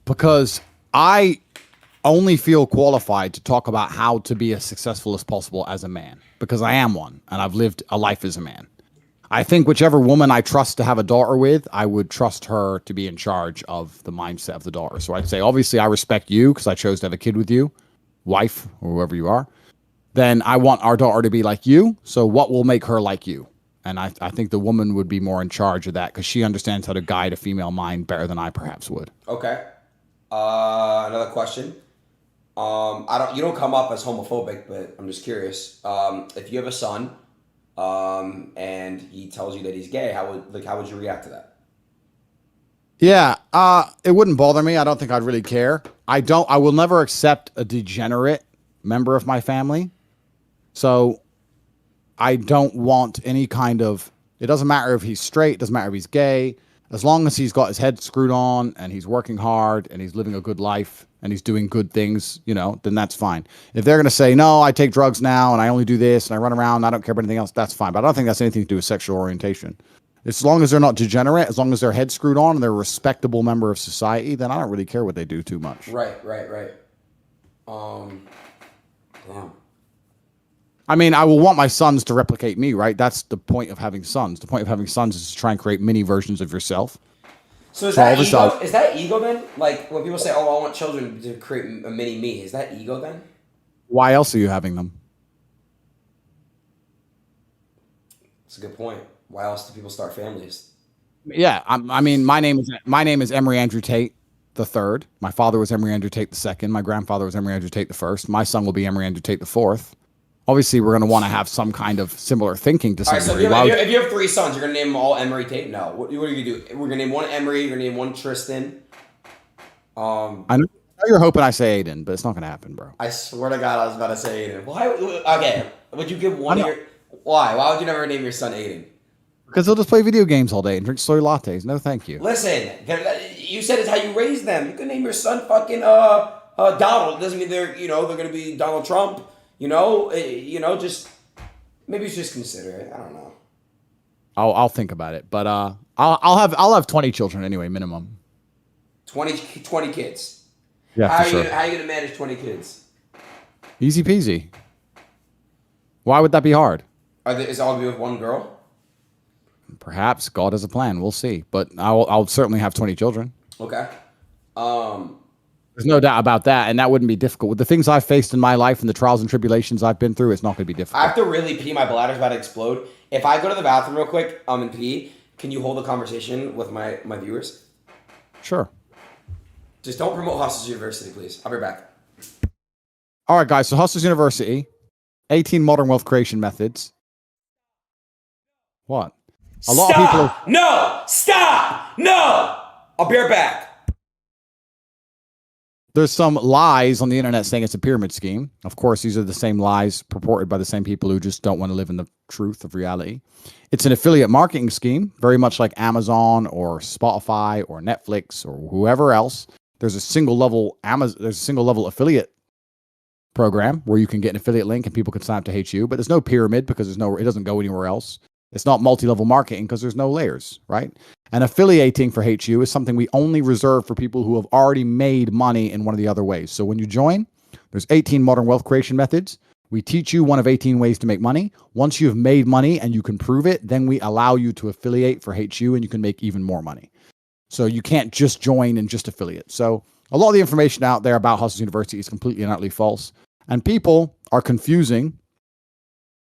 Because I only feel qualified to talk about how to be as successful as possible as a man. Because I am one, and I've lived a life as a man. I think whichever woman I trust to have a daughter with, I would trust her to be in charge of the mindset of the daughter. So I'd say, obviously, I respect you because I chose to have a kid with you, wife, or whoever you are. Then I want our daughter to be like you. So what will make her like you? And I think the woman would be more in charge of that because she understands how to guide a female mind better than I perhaps would. Okay. Another question. You don't come up as homophobic, but I'm just curious. If you have a son, and he tells you that he's gay, how would you react to that? Yeah, it wouldn't bother me. I don't think I'd really care. I will never accept a degenerate member of my family. So I don't want any kind of, it doesn't matter if he's straight, it doesn't matter if he's gay, as long as he's got his head screwed on and he's working hard and he's living a good life and he's doing good things, then that's fine. If they're going to say, no, I take drugs now and I only do this and I run around and I don't care about anything else, that's fine. But I don't think that's anything to do with sexual orientation. As long as they're not degenerate, as long as their head's screwed on and they're a respectable member of society, then I don't really care what they do too much. Right. I mean, I will want my sons to replicate me, right? That's the point of having sons. The point of having sons is to try and create mini versions of yourself. So is that ego? Is that ego then? Like when people say, "Oh, I want children to create a mini me," is that ego then? Why else are you having them? That's a good point. Why else do people start families? Yeah, I mean, my name is Emery Andrew Tate the third. My father was Emery Andrew Tate the second. My grandfather was Emery Andrew Tate the first. My son will be Emery Andrew Tate the fourth. Obviously, we're going to want to have some kind of similar thinking to some degree. If you have 3 sons, you're going to name them all Emery Tate? No. What are you going to do? We're going to name one Emery. You're going to name one Tristan. I know you're hoping I say Adin, but it's not going to happen, bro. I swear to God, I was about to say Adin. Why? Okay. Would you give one of your... Why? Why would you never name your son Adin? Because they'll just play video games all day and drink soy lattes. No, thank you. Listen, you said it's how you raise them. You can name your son fucking Donald. It doesn't mean they're going to be Donald Trump. Just maybe just consider it. I don't know. I'll think about it, but I'll have 20 children anyway, minimum. 20 kids. Yeah, how for sure. How are you gonna manage 20 kids? Easy peasy. Why would that be hard? Is it all gonna be with one girl? Perhaps God has a plan. We'll see, but I'll certainly have 20 children. Okay. There's no doubt about that, and that wouldn't be difficult. With the things I've faced in my life and the trials and tribulations I've been through, it's not going to be difficult. I have to really pee. My bladder's about to explode. If I go to the bathroom real quick and pee, can you hold a conversation with my viewers? Sure. Just don't promote Hustlers University, please. I'll be back. All right, guys. So Hustlers University, 18 modern wealth creation methods. What? A lot of people. No! Stop! No! I'll be right back. There's some lies on the internet saying it's a pyramid scheme. Of course, these are the same lies purported by the same people who just don't want to live in the truth of reality. It's an affiliate marketing scheme, very much like Amazon or Spotify or Netflix or whoever else. There's a single level affiliate program where you can get an affiliate link and people can sign up to HU, but there's no pyramid because it doesn't go anywhere else. It's not multi-level marketing because there's no layers, right? And affiliating for HU is something we only reserve for people who have already made money in one of the other ways. So when you join, there's 18 modern wealth creation methods. We teach you one of 18 ways to make money. Once you've made money and you can prove it, then we allow you to affiliate for HU and you can make even more money. So you can't just join and just affiliate. So a lot of the information out there about Hustlers University is completely and utterly false. And people are confusing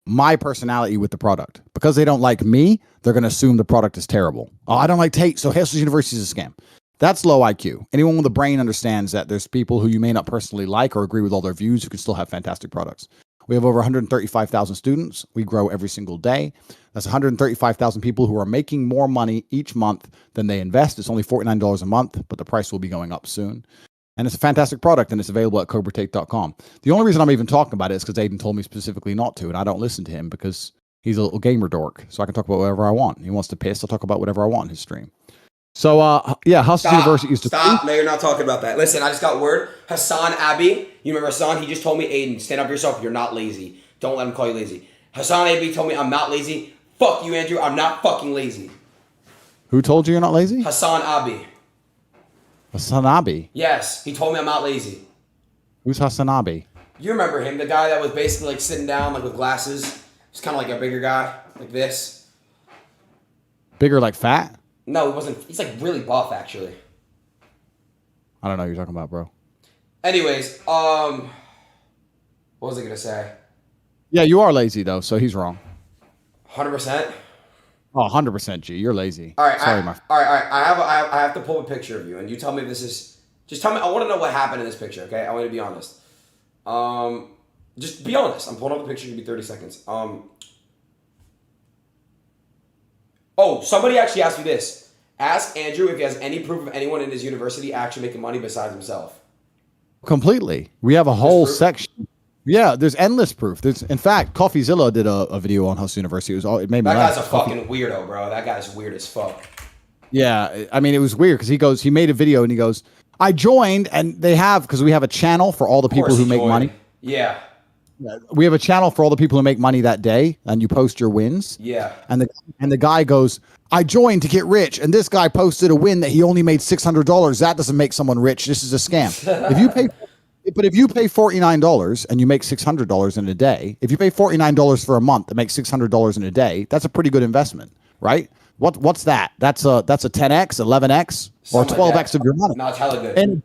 my personality with the product. Because they don't like me, they're going to assume the product is terrible. Oh, I don't like Tate, so Hustlers University is a scam. That's low IQ. Anyone with a brain understands that there's people who you may not personally like or agree with all their views who can still have fantastic products. We have over 135,000 students. We grow every single day. That's 135,000 people who are making more money each month than they invest. It's only $49 a month, but the price will be going up soon. And it's a fantastic product, and it's available at cobratate.com. The only reason I'm even talking about it is because Adin told me specifically not to, and I don't listen to him because he's a little gamer dork, so I can talk about whatever I want. He wants to piss, I'll talk about whatever I want in his stream. So, Hustlers University is... Stop. No, you're not talking about that. Listen, I just got word. Hassan Abi, you remember Hassan? He just told me, Adin, stand up for yourself. You're not lazy. Don't let him call you lazy. Hassan Abi told me I'm not lazy. Fuck you, Andrew. I'm not fucking lazy. Who told you you're not lazy? Hassan Abi. Hassan Abi? Yes, he told me I'm not lazy. Who's Hassan Abi? You remember him, the guy that was basically like sitting down like with glasses. He's kind of like a bigger guy, like this. Bigger, like fat? No, he wasn't. He's like really buff, actually. I don't know what you're talking about, bro. Anyways, what was I gonna say? Yeah, you are lazy though, so he's wrong. 100%. Oh, 100%, G. You're lazy. All right, sorry, all right. I have to pull a picture of you, and you tell me if this is. Just tell me. I want to know what happened in this picture. Okay, I want you to be honest. Just be honest. I'm pulling up the picture. Give me 30 seconds. Oh, somebody actually asked me this. Ask Andrew if he has any proof of anyone in his university actually making money besides himself. Completely. We have a whole section. Yeah, there's endless proof. In fact, CoffeeZilla did a video on Hustle University. It made me laugh. That guy's a fucking weirdo, bro. That guy's weird as fuck. Yeah, I mean, it was weird because he made a video and he goes, I joined, and because we have a channel for all the people who make money. Yeah. We have a channel for all the people who make money that day, and you post your wins. Yeah. And the guy goes, I joined to get rich, and this guy posted a win that he only made $600. That doesn't make someone rich. This is a scam. If you pay $49 and you make $600 in a day, if you pay $49 for a month and make $600 in a day, that's a pretty good investment, right? What's that? That's a 10x, 11x, or 12x of your money. No, it's hella good. And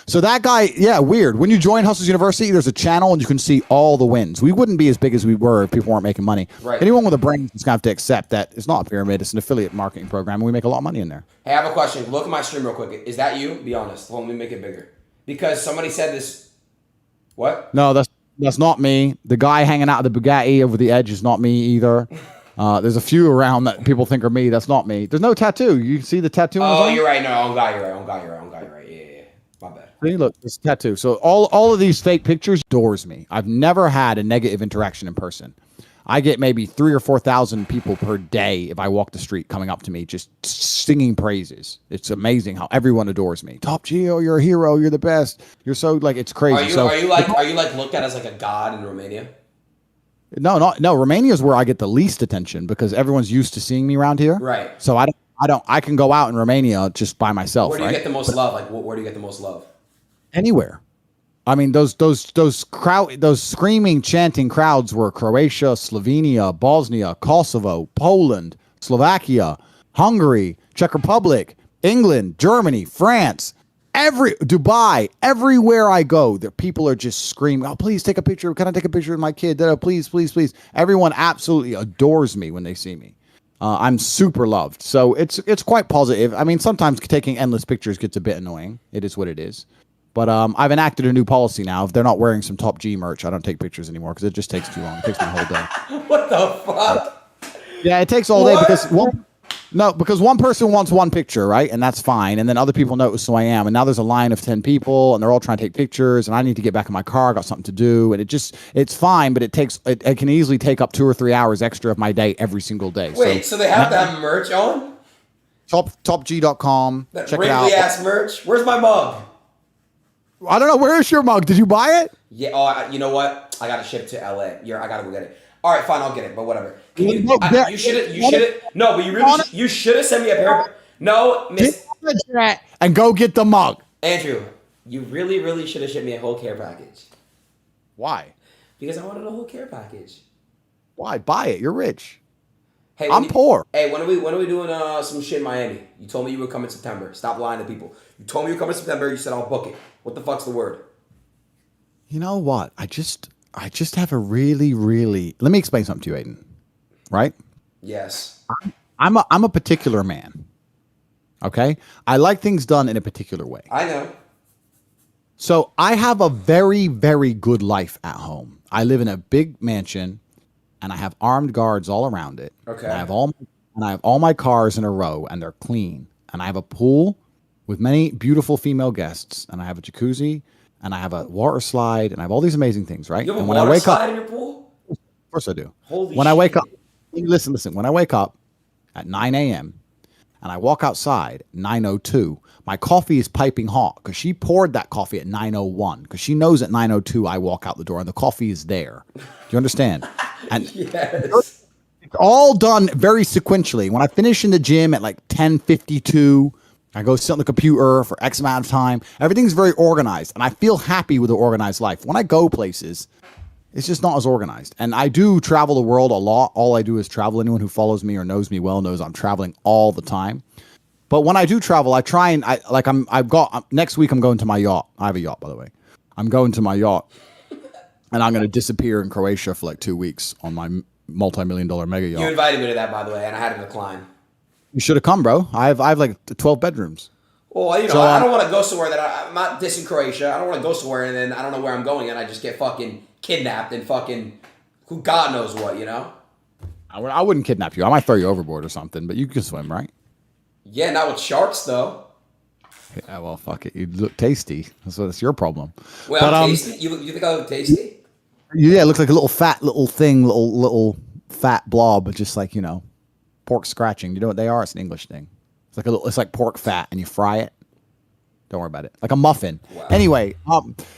so that guy, weird. When you join Hustlers University, there's a channel and you can see all the wins. We wouldn't be as big as we were if people weren't making money. Right. Anyone with a brain is going to have to accept that it's not a pyramid, it's an affiliate marketing program, and we make a lot of money in there. Hey, I have a question. Look at my stream real quick. Is that you? Be honest. Let me make it bigger. Because somebody said this. What? No, that's not me. The guy hanging out of the Bugatti over the edge is not me either. There's a few around that people think are me. That's not me. There's no tattoo. You see the tattoo on his arm? You're right. No, on God, you're right. On God, you're right. Yeah. My bad. See, look, this tattoo. So all of these fake pictures adores me. I've never had a negative interaction in person. I get maybe 3,000 or 4,000 people per day if I walk the street coming up to me just singing praises. It's amazing how everyone adores me. Top Geo, you're a hero. You're the best. You're so it's crazy. Are you like looked at as like a god in Romania? No. Romania is where I get the least attention because everyone's used to seeing me around here. Right. So I can go out in Romania just by myself. Where do you get the most love? Like, where do you get the most love? Anywhere. I mean, those screaming, chanting crowds were Croatia, Slovenia, Bosnia, Kosovo, Poland, Slovakia, Hungary, Czech Republic, England, Germany, France, Dubai. Everywhere I go, the people are just screaming, "Oh, please take a picture! Can I take a picture with my kid? Please, please, please!" Everyone absolutely adores me when they see me. I'm super loved, so it's quite positive. I mean, sometimes taking endless pictures gets a bit annoying. It is what it is. But I've enacted a new policy now. If they're not wearing some Top G merch, I don't take pictures anymore because it just takes too long. It takes my whole day. What the fuck? Yeah, it takes all day because one person wants one picture, right? And that's fine. And then other people notice who I am. And now there's a line of 10 people and they're all trying to take pictures and I need to get back in my car. I got something to do. And it's fine, but it can easily take up 2 or 3 hours extra of my day every single day. Wait, so they have to have merch on? Topg.com. That check it out. ass merch? Where's my mug? I don't know. Where is your mug? Did you buy it? Yeah. Oh, you know what? I got to ship to LA. I got to go get it. All right, fine. I'll get it. But whatever. Can you? You should. You should. No, but you should have sent me a pair. No, Miss and go get the mug. Andrew, you really should have shipped me a whole care package. Why? Because I wanted a whole care package. Why? Buy it. You're rich. Hey, I'm poor. Hey, when are we doing some shit in Miami? You told me you would come in September. Stop lying to people. You told me you would come in September. You said I'll book it. What the fuck's the word? You know what? I just have a really. Let me explain something to you, Adin. Right? Yes. I'm a particular man. Okay? I like things done in a particular way. I know. So I have a very good life at home. I live in a big mansion, and I have armed guards all around it. Okay. And I have all my cars in a row, and they're clean. And I have a pool with many beautiful female guests, and I have a jacuzzi, and I have a water slide, and I have all these amazing things, right? You have a and when water I wake slide up, in your pool? of course I do. Holy when shit. I wake up, listen. When I wake up at 9 a.m. and I walk outside 9:02, my coffee is piping hot because she poured that coffee at 9:01 because she knows at 9:02 I walk out the door and the coffee is there. Do you understand? And Yes. it's all done very sequentially. When I finish in the gym at like 10:52, I go sit on the computer for X amount of time. Everything's very organized, and I feel happy with the organized life. When I go places, it's just not as organized. And I do travel the world a lot. All I do is travel. Anyone who follows me or knows me well knows I'm traveling all the time. But when I do travel, I try and next week I'm going to my yacht. I have a yacht, by the way. I'm going to my yacht, and I'm going to disappear in Croatia for like 2 weeks on my multi-million-dollar mega yacht. You invited me to that, by the way, and I had to decline. You should have come, bro. I have like 12 bedrooms. Well, So, I don't want to go somewhere that I'm not dissing Croatia. I don't want to go somewhere and then I don't know where I'm going and I just get fucking kidnapped and fucking who God knows what, you know? I wouldn't kidnap you. I might throw you overboard or something, but you can swim, right? Yeah, not with sharks though. Yeah, well, fuck it. You look tasty. That's your problem. Well, but, I'm tasty. You think I look tasty? Yeah, it looks like a little fat little thing, little fat blob, but just like, pork scratching. You know what they are? It's an English thing. It's like pork fat, and you fry it. Don't worry about it. Like a muffin. Wow. Anyway,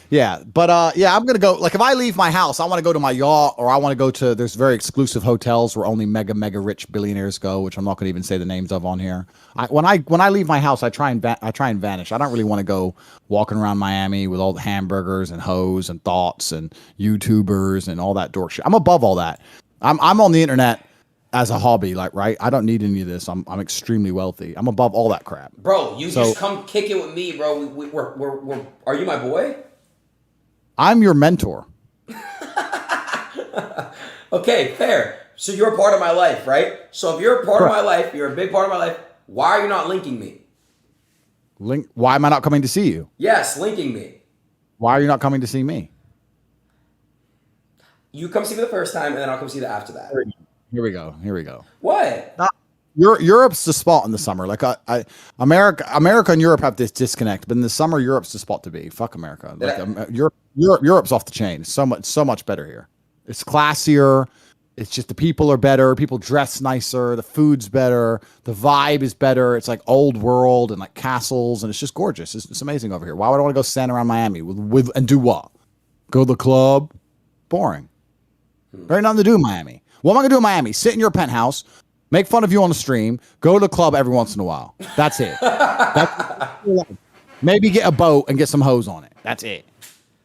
yeah. But I'm gonna go. Like if I leave my house, I want to go to my yacht, or I want to go to. There's very exclusive hotels where only mega rich billionaires go, which I'm not gonna even say the names of on here. When I leave my house, I try and vanish. I don't really want to go walking around Miami with all the hamburgers and hoes and thoughts and YouTubers and all that dork shit. I'm above all that. I'm on the internet as a hobby, like, right? I don't need any of this. I'm extremely wealthy. I'm above all that crap. Bro, just come kick it with me, bro. We're are you my boy? I'm your mentor. Okay, fair. So you're a part of my life, right? So if you're a part of my life, you're a big part of my life, why are you not linking me? Why am I not coming to see you? Yes, linking me. Why are you not coming to see me? You come see me the first time, and then I'll come see you after that. Here we go. What? Europe's the spot in the summer. Like America and Europe have this disconnect, but in the summer, Europe's the spot to be. Fuck America. Like Europe's off the chain. It's so much better here. It's classier. It's just the people are better. People dress nicer. The food's better. The vibe is better. It's like old world and like castles, and it's just gorgeous. It's amazing over here. Why would I want to go stand around Miami with and do what? Go to the club? Boring. There ain't nothing to do in Miami. What am I going to do in Miami? Sit in your penthouse, make fun of you on the stream, go to the club every once in a while. That's it. Maybe get a boat and get some hoes on it. That's it.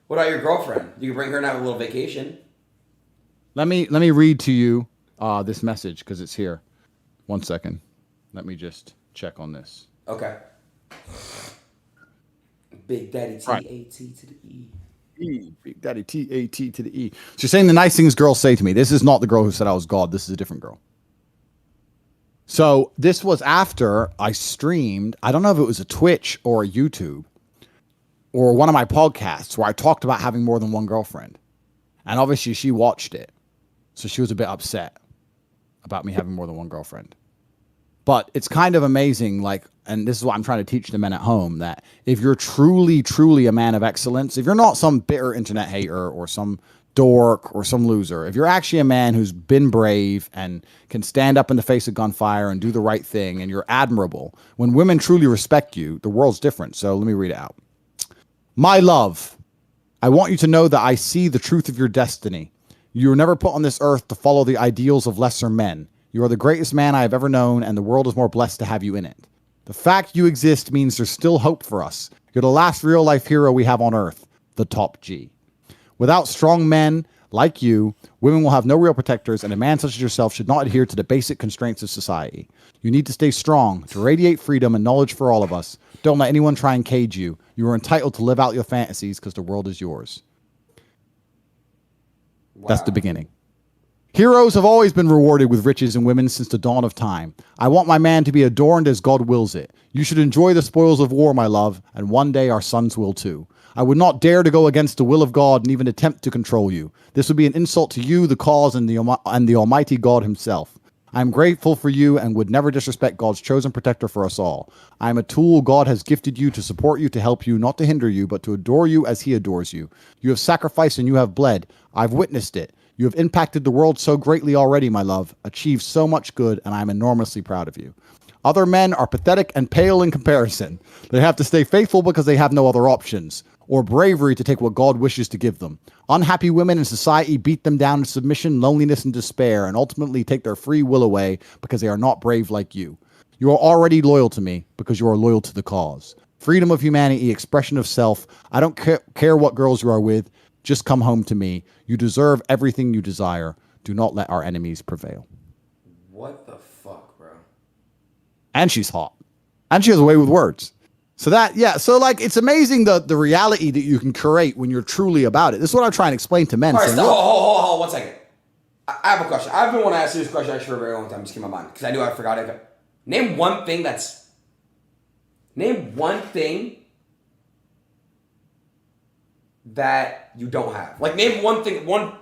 What about your girlfriend? You can bring her and have a little vacation. Let me read to you this message because it's here. 1 second. Let me just check on this. Okay. Big Daddy T-A-T to the E. Big Daddy T-A-T to the E. So you're saying the nice things girls say to me. This is not the girl who said I was God. This is a different girl. So this was after I streamed. I don't know if it was a Twitch or a YouTube or one of my podcasts where I talked about having more than one girlfriend. And obviously she watched it. So she was a bit upset about me having more than one girlfriend. But it's kind of amazing, like, and this is what I'm trying to teach the men at home, that if you're truly a man of excellence, if you're not some bitter internet hater or some dork or some loser, if you're actually a man who's been brave and can stand up in the face of gunfire and do the right thing, and you're admirable, when women truly respect you, the world's different. So let me read it out. My love, I want you to know that I see the truth of your destiny. You were never put on this earth to follow the ideals of lesser men. You are the greatest man I have ever known, and the world is more blessed to have you in it. The fact you exist means there's still hope for us. You're the last real-life hero we have on earth, the top G. Without strong men like you, women will have no real protectors, and a man such as yourself should not adhere to the basic constraints of society. You need to stay strong, to radiate freedom and knowledge for all of us. Don't let anyone try and cage you. You are entitled to live out your fantasies because the world is yours. Wow. That's the beginning. Heroes have always been rewarded with riches and women since the dawn of time. I want my man to be adorned as God wills it. You should enjoy the spoils of war, my love, and one day our sons will too. I would not dare to go against the will of God and even attempt to control you. This would be an insult to you, the cause, and the Almighty God himself. I am grateful for you and would never disrespect God's chosen protector for us all. I am a tool God has gifted you to support you, to help you, not to hinder you, but to adore you as he adores you. You have sacrificed and you have bled. I've witnessed it. You have impacted the world so greatly already, my love, achieved so much good, and I am enormously proud of you. Other men are pathetic and pale in comparison. They have to stay faithful because they have no other options, or bravery to take what God wishes to give them. Unhappy women in society beat them down in submission, loneliness, and despair, and ultimately take their free will away because they are not brave like you. You are already loyal to me because you are loyal to the cause. Freedom of humanity, expression of self. I don't care what girls you are with. Just come home to me. You deserve everything you desire. Do not let our enemies prevail. What the fuck, bro? And she's hot. And she has a way with words. So like, it's amazing the reality that you can create when you're truly about it. This is what I'm trying to explain to men. All right, hold 1 second. I have a question. I've been wanting to ask you this question actually for a very long time. It just came to my mind because I knew I forgot it. Name one thing that you don't have. Like, name one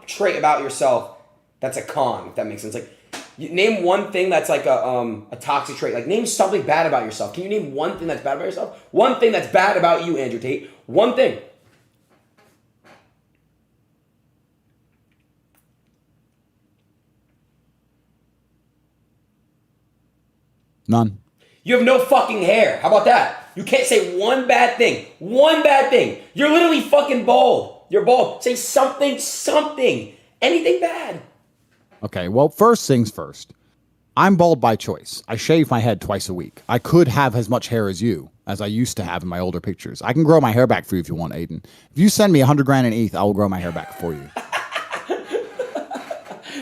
trait about yourself that's a con, if that makes sense. Like, name one thing that's like a toxic trait. Like, name something bad about yourself. Can you name one thing that's bad about yourself? One thing that's bad about you, Andrew Tate. One thing. None. You have no fucking hair. How about that? You can't say one bad thing. One bad thing. You're literally fucking bald. You're bald. Say something. Anything bad. Okay, well, first things first. I'm bald by choice. I shave my head twice a week. I could have as much hair as you, as I used to have in my older pictures. I can grow my hair back for you if you want, Adin. If you send me $100,000 in ETH, I will grow my hair back for you.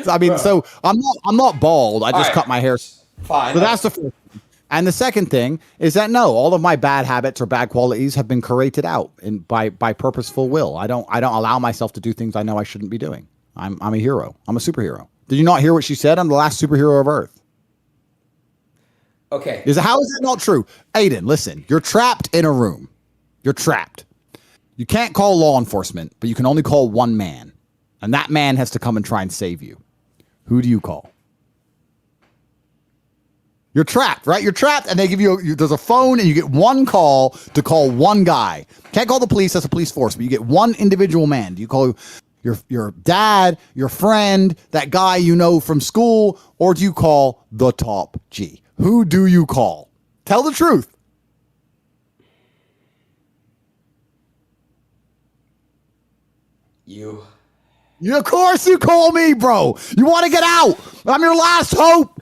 I mean, so I'm not bald. I just cut my hair. Fine. So that's the first thing. And the second thing is that no, all of my bad habits or bad qualities have been curated out by purposeful will. I don't allow myself to do things I know I shouldn't be doing. I'm a hero. I'm a superhero. Did you not hear what she said? I'm the last superhero of Earth. Okay. How is that not true? Adin, listen, you're trapped in a room. You're trapped. You can't call law enforcement, but you can only call one man. And that man has to come and try and save you. Who do you call? You're trapped, right? You're trapped, and they give you there's a phone, and you get one call to call one guy. Can't call the police, that's a police force, but you get one individual man. Do you call your dad, your friend, that guy you know from school, or do you call the top G? Who do you call? Tell the truth. You. Of course you call me, bro. You want to get out. I'm your last hope.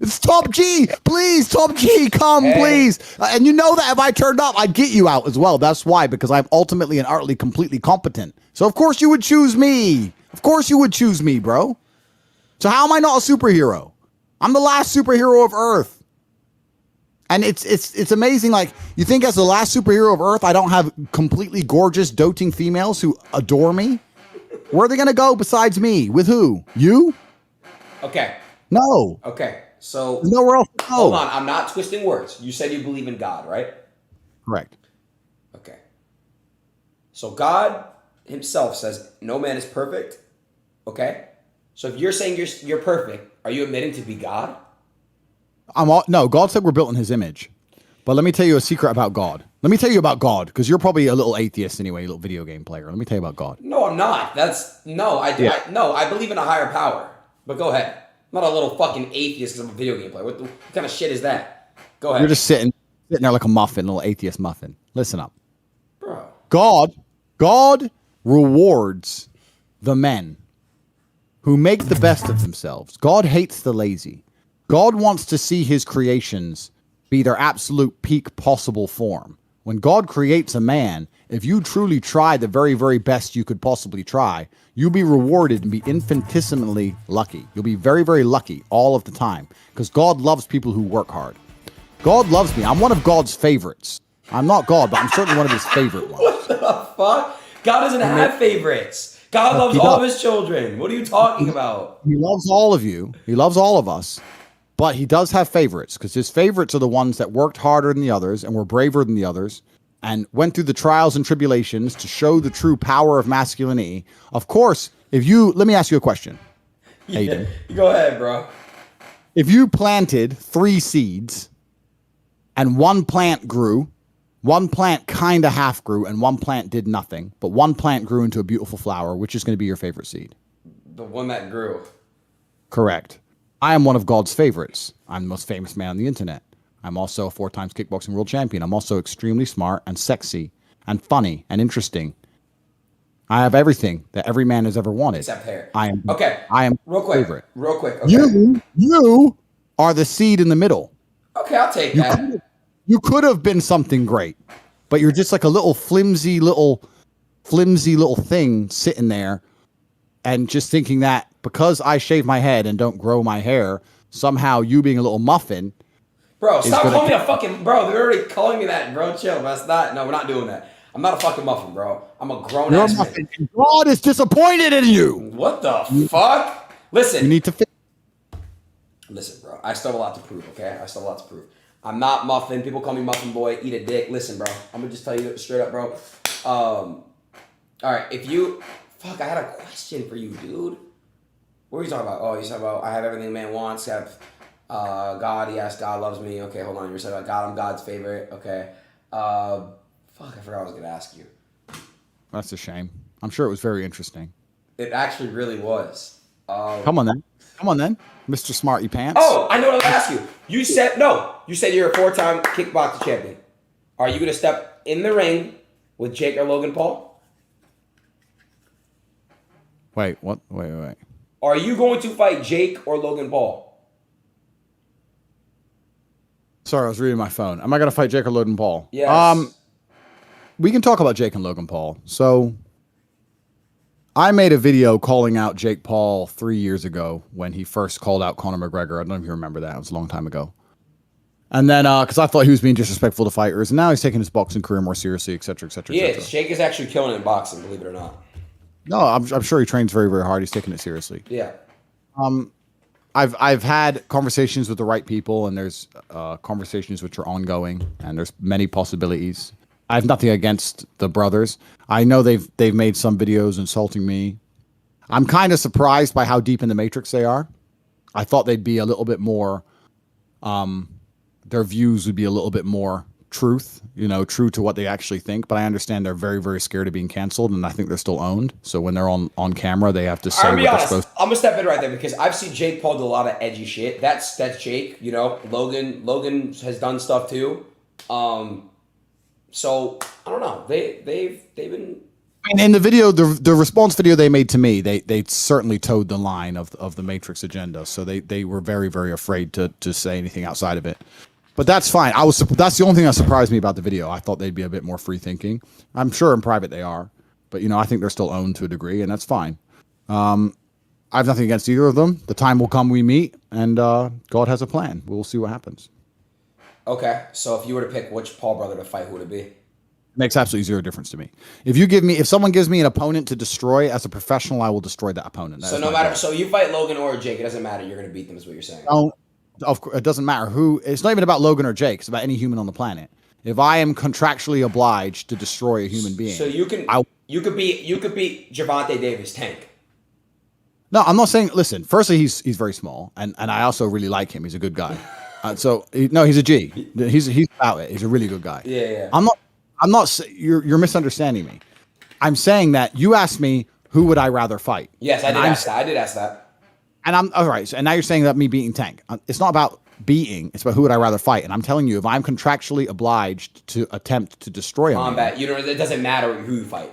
It's Top G. Please, Top G, come, please. And you know that if I turned up, I'd get you out as well. That's why, because I'm ultimately and utterly completely competent. So of course you would choose me. Of course you would choose me, bro. So how am I not a superhero? I'm the last superhero of Earth. And it's amazing. Like, you think as the last superhero of Earth, I don't have completely gorgeous, doting females who adore me? Where are they going to go besides me? With who? You? Okay. No. Okay. So there's nowhere else to go. Hold on, I'm not twisting words. You said you believe in God, right? Correct. Okay. So God himself says no man is perfect. Okay? So if you're saying you're perfect, are you admitting to be God? No, God said we're built in his image. But let me tell you a secret about God. Let me tell you about God, because you're probably a little atheist anyway, a little video game player. Let me tell you about God. No, I'm not. I believe in a higher power. But go ahead. I'm not a little fucking atheist because I'm a video game player. What kind of shit is that? Go ahead. You're just sitting there like a muffin, a little atheist muffin. Listen up. Bro. God rewards the men who make the best of themselves. God hates the lazy. God wants to see his creations be their absolute peak possible form. When God creates a man, if you truly try the very, very best you could possibly try, you'll be rewarded and be infinitesimally lucky. You'll be very, very lucky all of the time because God loves people who work hard. God loves me. I'm one of God's favorites. I'm not God, but I'm certainly one of his favorite ones. What the fuck? God doesn't have favorites. God loves all of his children. What are you talking about? He loves all of you. He loves all of us. But he does have favorites because his favorites are the ones that worked harder than the others and were braver than the others and went through the trials and tribulations to show the true power of masculinity. Of course, let me ask you a question, Adin. Yeah, go ahead, bro. If you planted 3 seeds and one plant grew, one plant kind of half grew and one plant did nothing, but one plant grew into a beautiful flower, which is going to be your favorite seed? The one that grew. Correct. I am one of God's favorites. I'm the most famous man on the internet. I'm also a 4 times kickboxing world champion. I'm also extremely smart and sexy and funny and interesting. I have everything that every man has ever wanted. Except hair. I am real quick. favorite. Real quick. Okay. You are the seed in the middle. Okay, I'll take that. You could have been something great, but you're just like a little flimsy little thing sitting there and just thinking that because I shave my head and don't grow my hair, somehow you being a little muffin. Bro, stop calling me a fucking bro. They're already calling me that, bro. Chill. That's not. No, we're not doing that. I'm not a fucking muffin, bro. I'm a grown ass man. God is disappointed in you. What the fuck? Listen. You need to fit. Listen, bro. I still have a lot to prove. Okay, I still have a lot to prove. I'm not muffin. People call me muffin boy. Eat a dick. Listen, bro. I'm gonna just tell you straight up, bro. All right. If you, fuck, I had a question for you, dude. What are you talking about? Oh, you're talking about I have everything a man wants. God, yes, God loves me. Okay, hold on. You're saying about God, I'm God's favorite. Okay. Fuck, I forgot what I was gonna ask you. That's a shame. I'm sure it was very interesting. It actually really was. Come on then, Mr. Smarty Pants. Oh, I know what I was gonna ask you. You said you're a 4-time kickboxing champion. Are you gonna step in the ring with Jake or Logan Paul? Wait, what? Wait. Are you going to fight Jake or Logan Paul? Sorry, I was reading my phone. Am I going to fight Jake or Logan Paul? Yes. We can talk about Jake and Logan Paul. So, I made a video calling out Jake Paul 3 years ago when he first called out Conor McGregor. I don't know if you remember that. It was a long time ago. And then, because I thought he was being disrespectful to fighters, and now he's taking his boxing career more seriously, et cetera, et cetera, et cetera. Yes, Jake is actually killing it in boxing, believe it or not. No, I'm sure he trains very, very hard. He's taking it seriously. Yeah. I've had conversations with the right people, and there's conversations which are ongoing, and there's many possibilities. I have nothing against the brothers. I know they've made some videos insulting me. I'm kind of surprised by how deep in the matrix they are. I thought they'd be a little bit more. Their views would be a little bit more truth, true to what they actually think. But I understand they're very, very scared of being canceled, and I think they're still owned. So when they're on camera, they have to say what they're supposed to. I'm gonna step in right there because I've seen Jake Paul do a lot of edgy shit. That's Jake. Logan has done stuff too. So I don't know. They've been. And in the video, the response video they made to me, they certainly towed the line of the Matrix agenda. So they were very, very afraid to say anything outside of it. But that's fine. That's the only thing that surprised me about the video. I thought they'd be a bit more free thinking. I'm sure in private they are, but I think they're still owned to a degree, and that's fine. I have nothing against either of them. The time will come we meet, and God has a plan. We'll see what happens. Okay, so if you were to pick which Paul brother to fight, who would it be? Makes absolutely zero difference to me. If someone gives me an opponent to destroy as a professional, I will destroy that opponent. So no matter, so you fight Logan or Jake, it doesn't matter. You're gonna beat them, is what you're saying. Of course, it doesn't matter who. It's not even about Logan or Jake. It's about any human on the planet. If I am contractually obliged to destroy a human being, so you could beat Gervonta Davis, Tank. No, I'm not saying. Listen, firstly, he's very small, and I also really like him. He's a good guy. He's a G. He's about it. He's a really good guy. Yeah. I'm not. You're misunderstanding me. I'm saying that you asked me who would I rather fight. Yes, I did ask that. And I'm all right. And now you're saying that me beating Tank. It's not about beating. It's about who would I rather fight. And I'm telling you, if I'm contractually obliged to attempt to destroy a man, Combat. It doesn't matter who you fight.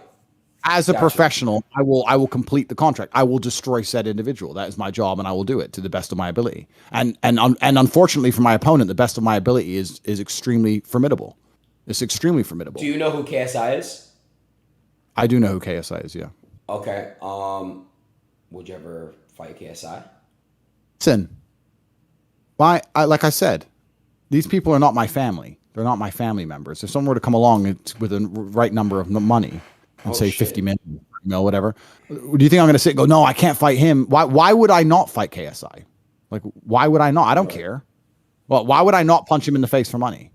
as a professional, I will complete the contract. I will destroy said individual. That is my job, and I will do it to the best of my ability. And unfortunately for my opponent, the best of my ability is extremely formidable. It's extremely formidable. Do you know who KSI is? I do know who KSI is. Yeah. Okay. Would you ever fight KSI? Listen, like I said, these people are not my family. They're not my family members. If someone were to come along with the right number of money and say 50 mil, whatever, do you think I'm going to sit and go, no, I can't fight him? Why would I not fight KSI? Like, why would I not? I don't care. Well, why would I not punch him in the face for money?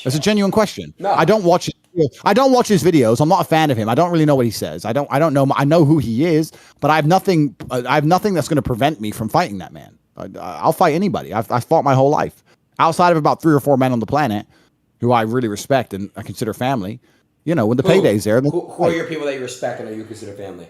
It's a genuine question. No. I don't watch his videos. I'm not a fan of him. I don't really know what he says. I don't know. I know who he is, but I have nothing that's going to prevent me from fighting that man. I'll fight anybody. I've fought my whole life. Outside of about 3 or 4 men on the planet who I really respect and I consider family, when the payday's there. Who are your people that you respect and that you consider family?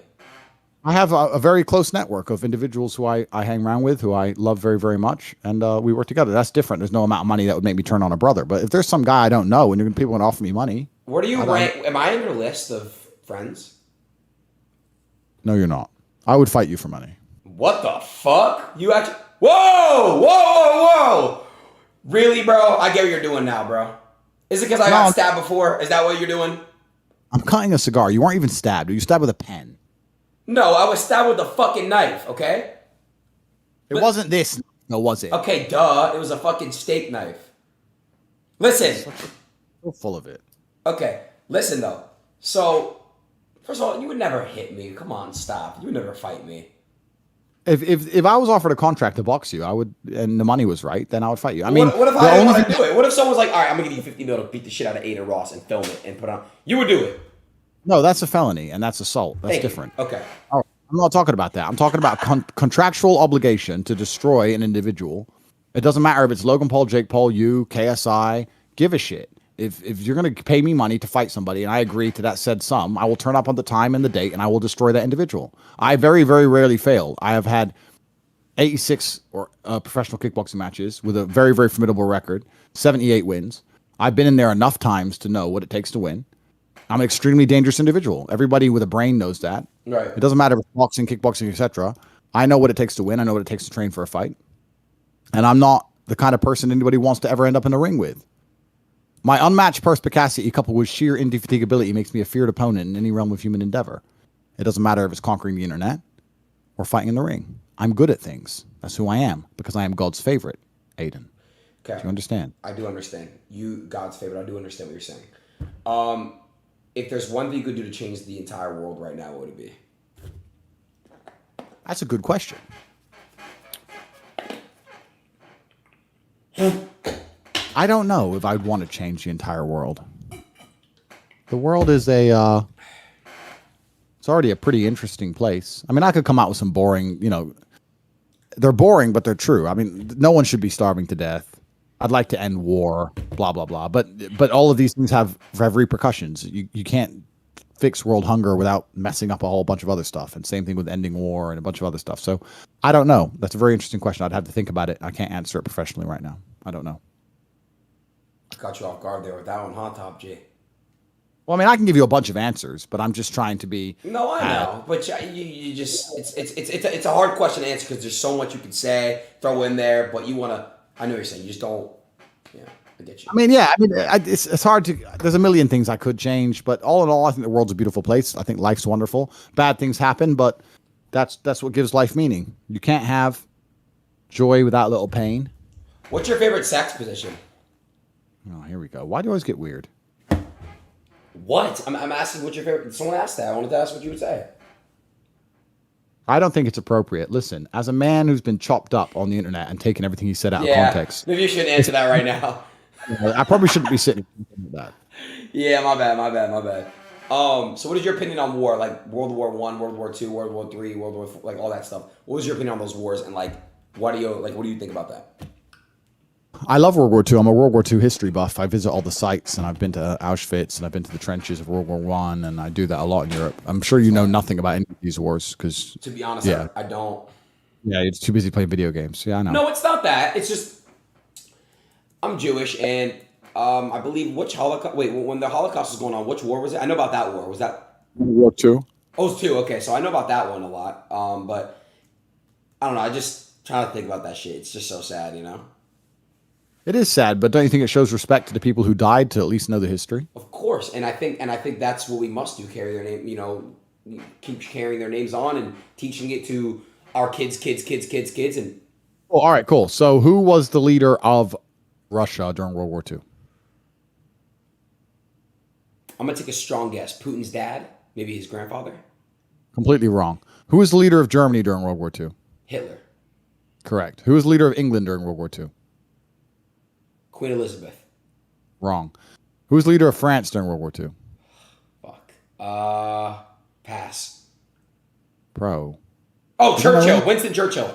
I have a very close network of individuals who I hang around with, who I love very, very much, and we work together. That's different. There's no amount of money that would make me turn on a brother. But if there's some guy I don't know and people want to offer me money. Where do you rank? Am I in your list of friends? No, you're not. I would fight you for money. What the fuck? You actually... Whoa! Really, bro? I get what you're doing now, bro. Is it because I got stabbed before? Is that what you're doing? I'm cutting a cigar. You weren't even stabbed. You stabbed with a pen. No, I was stabbed with a fucking knife, okay? It wasn't this. No, was it? Okay, duh. It was a fucking steak knife. Listen. So full of it. Okay, listen, though. So, first of all, you would never hit me. Come on, stop. You would never fight me. If I was offered a contract to box you, I would, and the money was right, then I would fight you. I mean, what if I didn't want to do it? What if someone's like, all right, I'm going to give you 50 mil to beat the shit out of Adin Ross and film it and put on... You would do it. No, that's a felony, and that's assault. That's different. Okay. All right. I'm not talking about that. I'm talking about contractual obligation to destroy an individual. It doesn't matter if it's Logan Paul, Jake Paul, you, KSI. Give a shit. If you're going to pay me money to fight somebody, and I agree to that said sum, I will turn up on the time and the date, and I will destroy that individual. I very, very rarely fail. I have had 86 professional kickboxing matches with a very, very formidable record, 78 wins. I've been in there enough times to know what it takes to win. I'm an extremely dangerous individual. Everybody with a brain knows that. Right. It doesn't matter if it's boxing, kickboxing, etc. I know what it takes to win. I know what it takes to train for a fight. And I'm not the kind of person anybody wants to ever end up in the ring with. My unmatched perspicacity coupled with sheer indefatigability makes me a feared opponent in any realm of human endeavor. It doesn't matter if it's conquering the internet or fighting in the ring. I'm good at things. That's who I am because I am God's favorite, Adin. Okay. Do you understand? I do understand. You, God's favorite. I do understand what you're saying. If there's one thing you could do to change the entire world right now, what would it be? That's a good question. I don't know if I'd want to change the entire world. The world is it's already a pretty interesting place. I mean, I could come out with some boring, they're boring, but they're true. I mean, no one should be starving to death. I'd like to end war, blah, blah, blah. But all of these things have repercussions. You can't fix world hunger without messing up a whole bunch of other stuff. And same thing with ending war and a bunch of other stuff. So I don't know. That's a very interesting question. I'd have to think about it. I can't answer it professionally right now. I don't know. I caught you off guard there with that one, huh, Top G? Well, I mean, I can give you a bunch of answers, but I'm just trying to be... No, I know. But you just... It's a hard question to answer because there's so much you can say, throw in there, but you want to... I know what you're saying. You just don't... Yeah, I get you. I mean, yeah. I mean, it's hard to... There's a million things I could change, but all in all, I think the world's a beautiful place. I think life's wonderful. Bad things happen, but that's what gives life meaning. You can't have joy without a little pain. What's your favorite sex position? Oh, here we go. Why do you always get weird? What? I'm asking what's your favorite... Someone asked that. I wanted to ask what you would say. I don't think it's appropriate. Listen, as a man who's been chopped up on the internet and taken everything he said out of context. Maybe you shouldn't answer that right now. I probably shouldn't be sitting with that. Yeah, my bad. So what is your opinion on war? Like World War I, World War II, World War III, World War IV, like all that stuff. What was your opinion on those wars and what do you think about that? I love World War II. I'm a World War II history buff. I visit all the sites, and I've been to Auschwitz, and I've been to the trenches of World War I, and I do that a lot in Europe. I'm sure you know nothing about any of these wars, because... To be honest, I don't. Yeah, you're too busy playing video games. Yeah, I know. No, it's not that. It's just... I'm Jewish, and I believe which Holocaust. Wait, when the Holocaust was going on, which war was it? I know about that war. Was that? World War II. Oh, it was two. Okay, so I know about that one a lot. But I don't know. I just trying to think about that shit. It's just so sad, you know. It is sad, but don't you think it shows respect to the people who died to at least know the history? Of course, and I think that's what we must do. Carry their name. You know, keep carrying their names on and teaching it to our kids, and Well, all right, cool. So who was the leader of Russia during World War II? I'm gonna take a strong guess. Putin's dad, maybe his grandfather, Completely wrong. Who was the leader of Germany during World War II? Hitler, Correct. Who was the leader of England during World War II? Queen Elizabeth. Wrong. Who was the leader of France during World War II? Fuck. Pass. Bro. Oh, Churchill. Winston Churchill.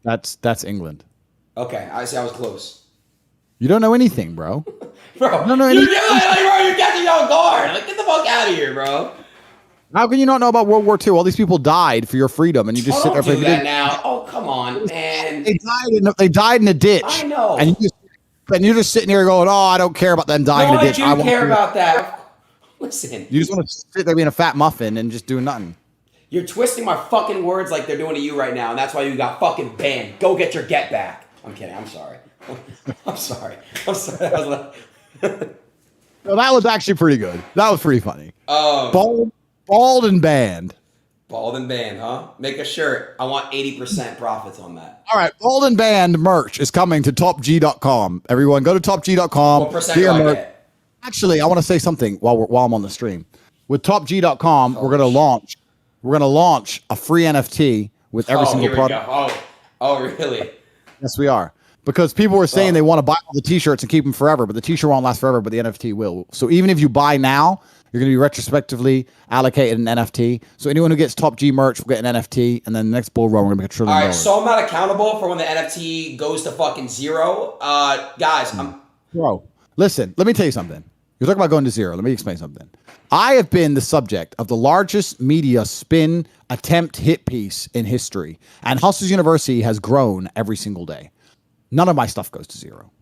That's England. Okay, I see. I was close. You don't know anything, bro. Bro, No, you're catching off guard. Like, get the fuck out of here, bro. How can you not know about World War II? All these people died for your freedom, and you just sit there. Don't do that now. Oh, come on, man. They died in a ditch. I know. And you're just sitting here going, "Oh, I don't care about them dying in a ditch. I do care about that. Listen. You just want to sit there being a fat muffin and just doing nothing." You're twisting my fucking words like they're doing to you right now, and that's why you got fucking banned. Go get your get back. I'm kidding. I'm sorry. I'm sorry. Well, that was actually pretty good. That was pretty funny. Bald and banned. Bald and banned, huh? Make a shirt. I want 80% profits on that. All right, Bald and Band merch is coming to topg.com. Everyone, go to topg.com. What percent do I get? Actually, I want to say something while I'm on the stream. With topg.com, we're going to launch a free NFT with every single product. Oh, really? Yes, we are. Because people were saying they want to buy all the t-shirts and keep them forever, but the t-shirt won't last forever, but the NFT will. So even if you buy now, you're going to be retrospectively allocated an NFT. So anyone who gets Top G merch will get an NFT, and then the next bull run, we're going to make $1 trillion. All right, so I'm not accountable for when the NFT goes to fucking zero. Guys, Bro, listen, let me tell you something. You're talking about going to zero. Let me explain something. I have been the subject of the largest media spin attempt hit piece in history, and Hustlers University has grown every single day. None of my stuff goes to zero.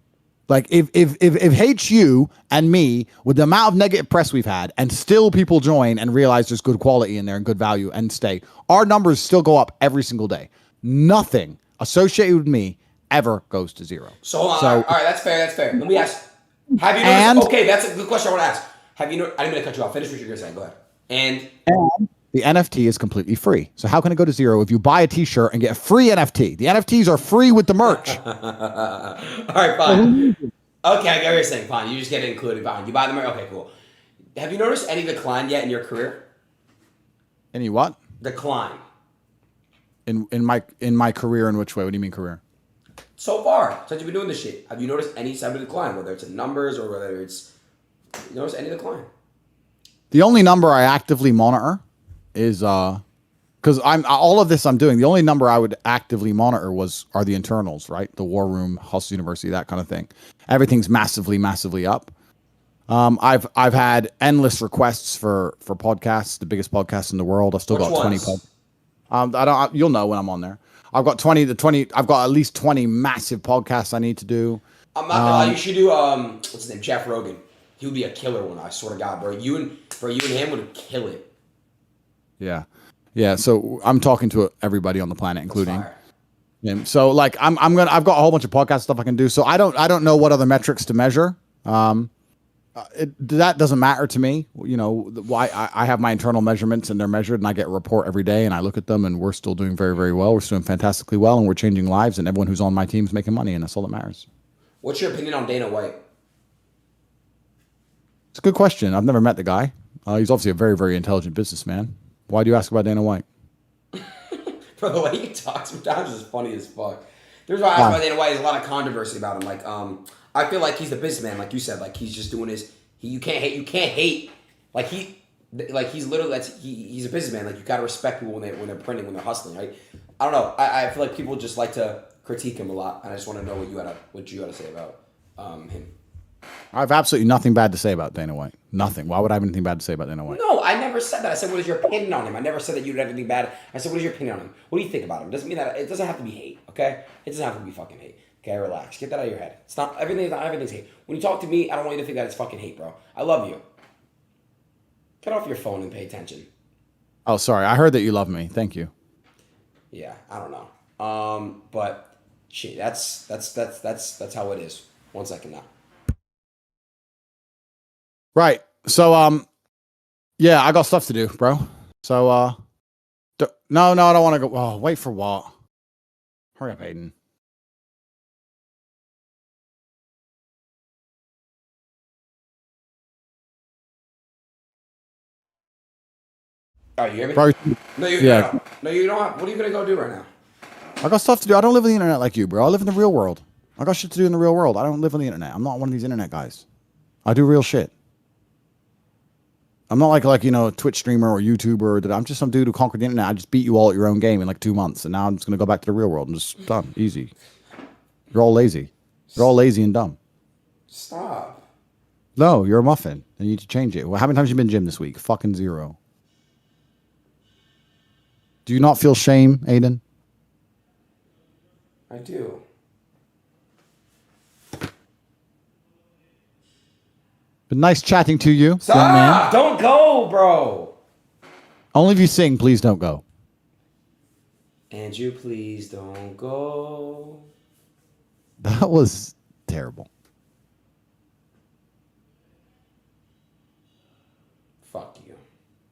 Like if HU and me, with the amount of negative press we've had, and still people join and realize there's good quality in there and good value and stay, our numbers still go up every single day. Nothing associated with me ever goes to zero. So hold on. All right, that's fair. Let me ask. Have you noticed? Okay, that's a good question I want to ask. Have you noticed? I didn't mean to cut you off. Finish what you're going to say. Go ahead. And the NFT is completely free. So how can it go to zero if you buy a t-shirt and get a free NFT? The NFTs are free with the merch. All right, fine. Okay, I get what you're saying. Fine. You just get it included. Fine. You buy the merch. Okay, cool. Have you noticed any decline yet in your career? Any what? Decline. In my career, in which way? What do you mean career? So far, since you've been doing this shit, have you noticed any sign of decline? Whether it's in numbers or whether it's... You notice any decline? The only number I actively monitor is because all of this I'm doing. The only number I would actively monitor are the internals, right? The War Room, Hustle University, that kind of thing. Everything's massively up. I've had endless requests for podcasts, the biggest podcast in the world. I've still got 20 podcasts. You'll know when I'm on there. I've got I've got at least 20 massive podcasts I need to do. I'm not gonna lie, you should do what's his name? Jeff Rogan. He would be a killer one, I swear to God, bro. You and him would kill it. Yeah. So I'm talking to everybody on the planet, including him. So like I've got a whole bunch of podcast stuff I can do. So I don't know what other metrics to measure. That doesn't matter to me. You know, why I have my internal measurements and they're measured, and I get a report every day, and I look at them, and we're still doing very, very well. We're still doing fantastically well, and we're changing lives, and everyone who's on my team is making money, and that's all that matters. What's your opinion on Dana White? It's a good question. I've never met the guy. He's obviously a very, very intelligent businessman. Why do you ask about Dana White? Bro, the way he talks sometimes is funny as fuck. There's why I ask about Dana White. There's a lot of controversy about him. Like, I feel like he's the businessman, like you said. Like he's just doing his. You can't hate. Like he's literally he's a businessman. Like you gotta respect people when they're printing, when they're hustling, right? I don't know. I feel like people just like to critique him a lot, and I just want to know what you had to say about him. I have absolutely nothing bad to say about Dana White. Nothing. Why would I have anything bad to say about Dana White? No, I never said that. I said, what is your opinion on him? I never said that you had anything bad. I said, what is your opinion on him? What do you think about him? It doesn't mean that it doesn't have to be hate, okay? It doesn't have to be fucking hate. Okay, relax. Get that out of your head. It's not everything's hate. When you talk to me, I don't want you to think that it's fucking hate, bro. I love you. Get off your phone and pay attention. Oh, sorry. I heard that you love me. Thank you. Yeah, I don't know. But shit, that's how it is. 1 second now. Right. So, yeah, I got stuff to do, bro. So, no, I don't want to go. Oh, wait for what? Hurry up, Aiden. Oh, you hear me? Bro, No, yeah. no, you don't have. What are you gonna go do right now? I got stuff to do. I don't live on the internet like you, bro. I live in the real world. I got shit to do in the real world. I don't live on the internet. I'm not one of these internet guys. I do real shit. I'm not like a Twitch streamer or YouTuber. I'm just some dude who conquered the internet. I just beat you all at your own game in like 2 months, and now I'm just gonna go back to the real world. I'm just done. Easy. You're all lazy. You're all lazy and dumb. Stop. No, you're a muffin. You need to change it. Well, how many times have you been gym this week? Fucking 0. Do you not feel shame, Aiden? I do. Been nice chatting to you, Stop! young man. Don't go, bro. Only if you sing, please don't go. Andrew, please don't go. That was terrible. Fuck you.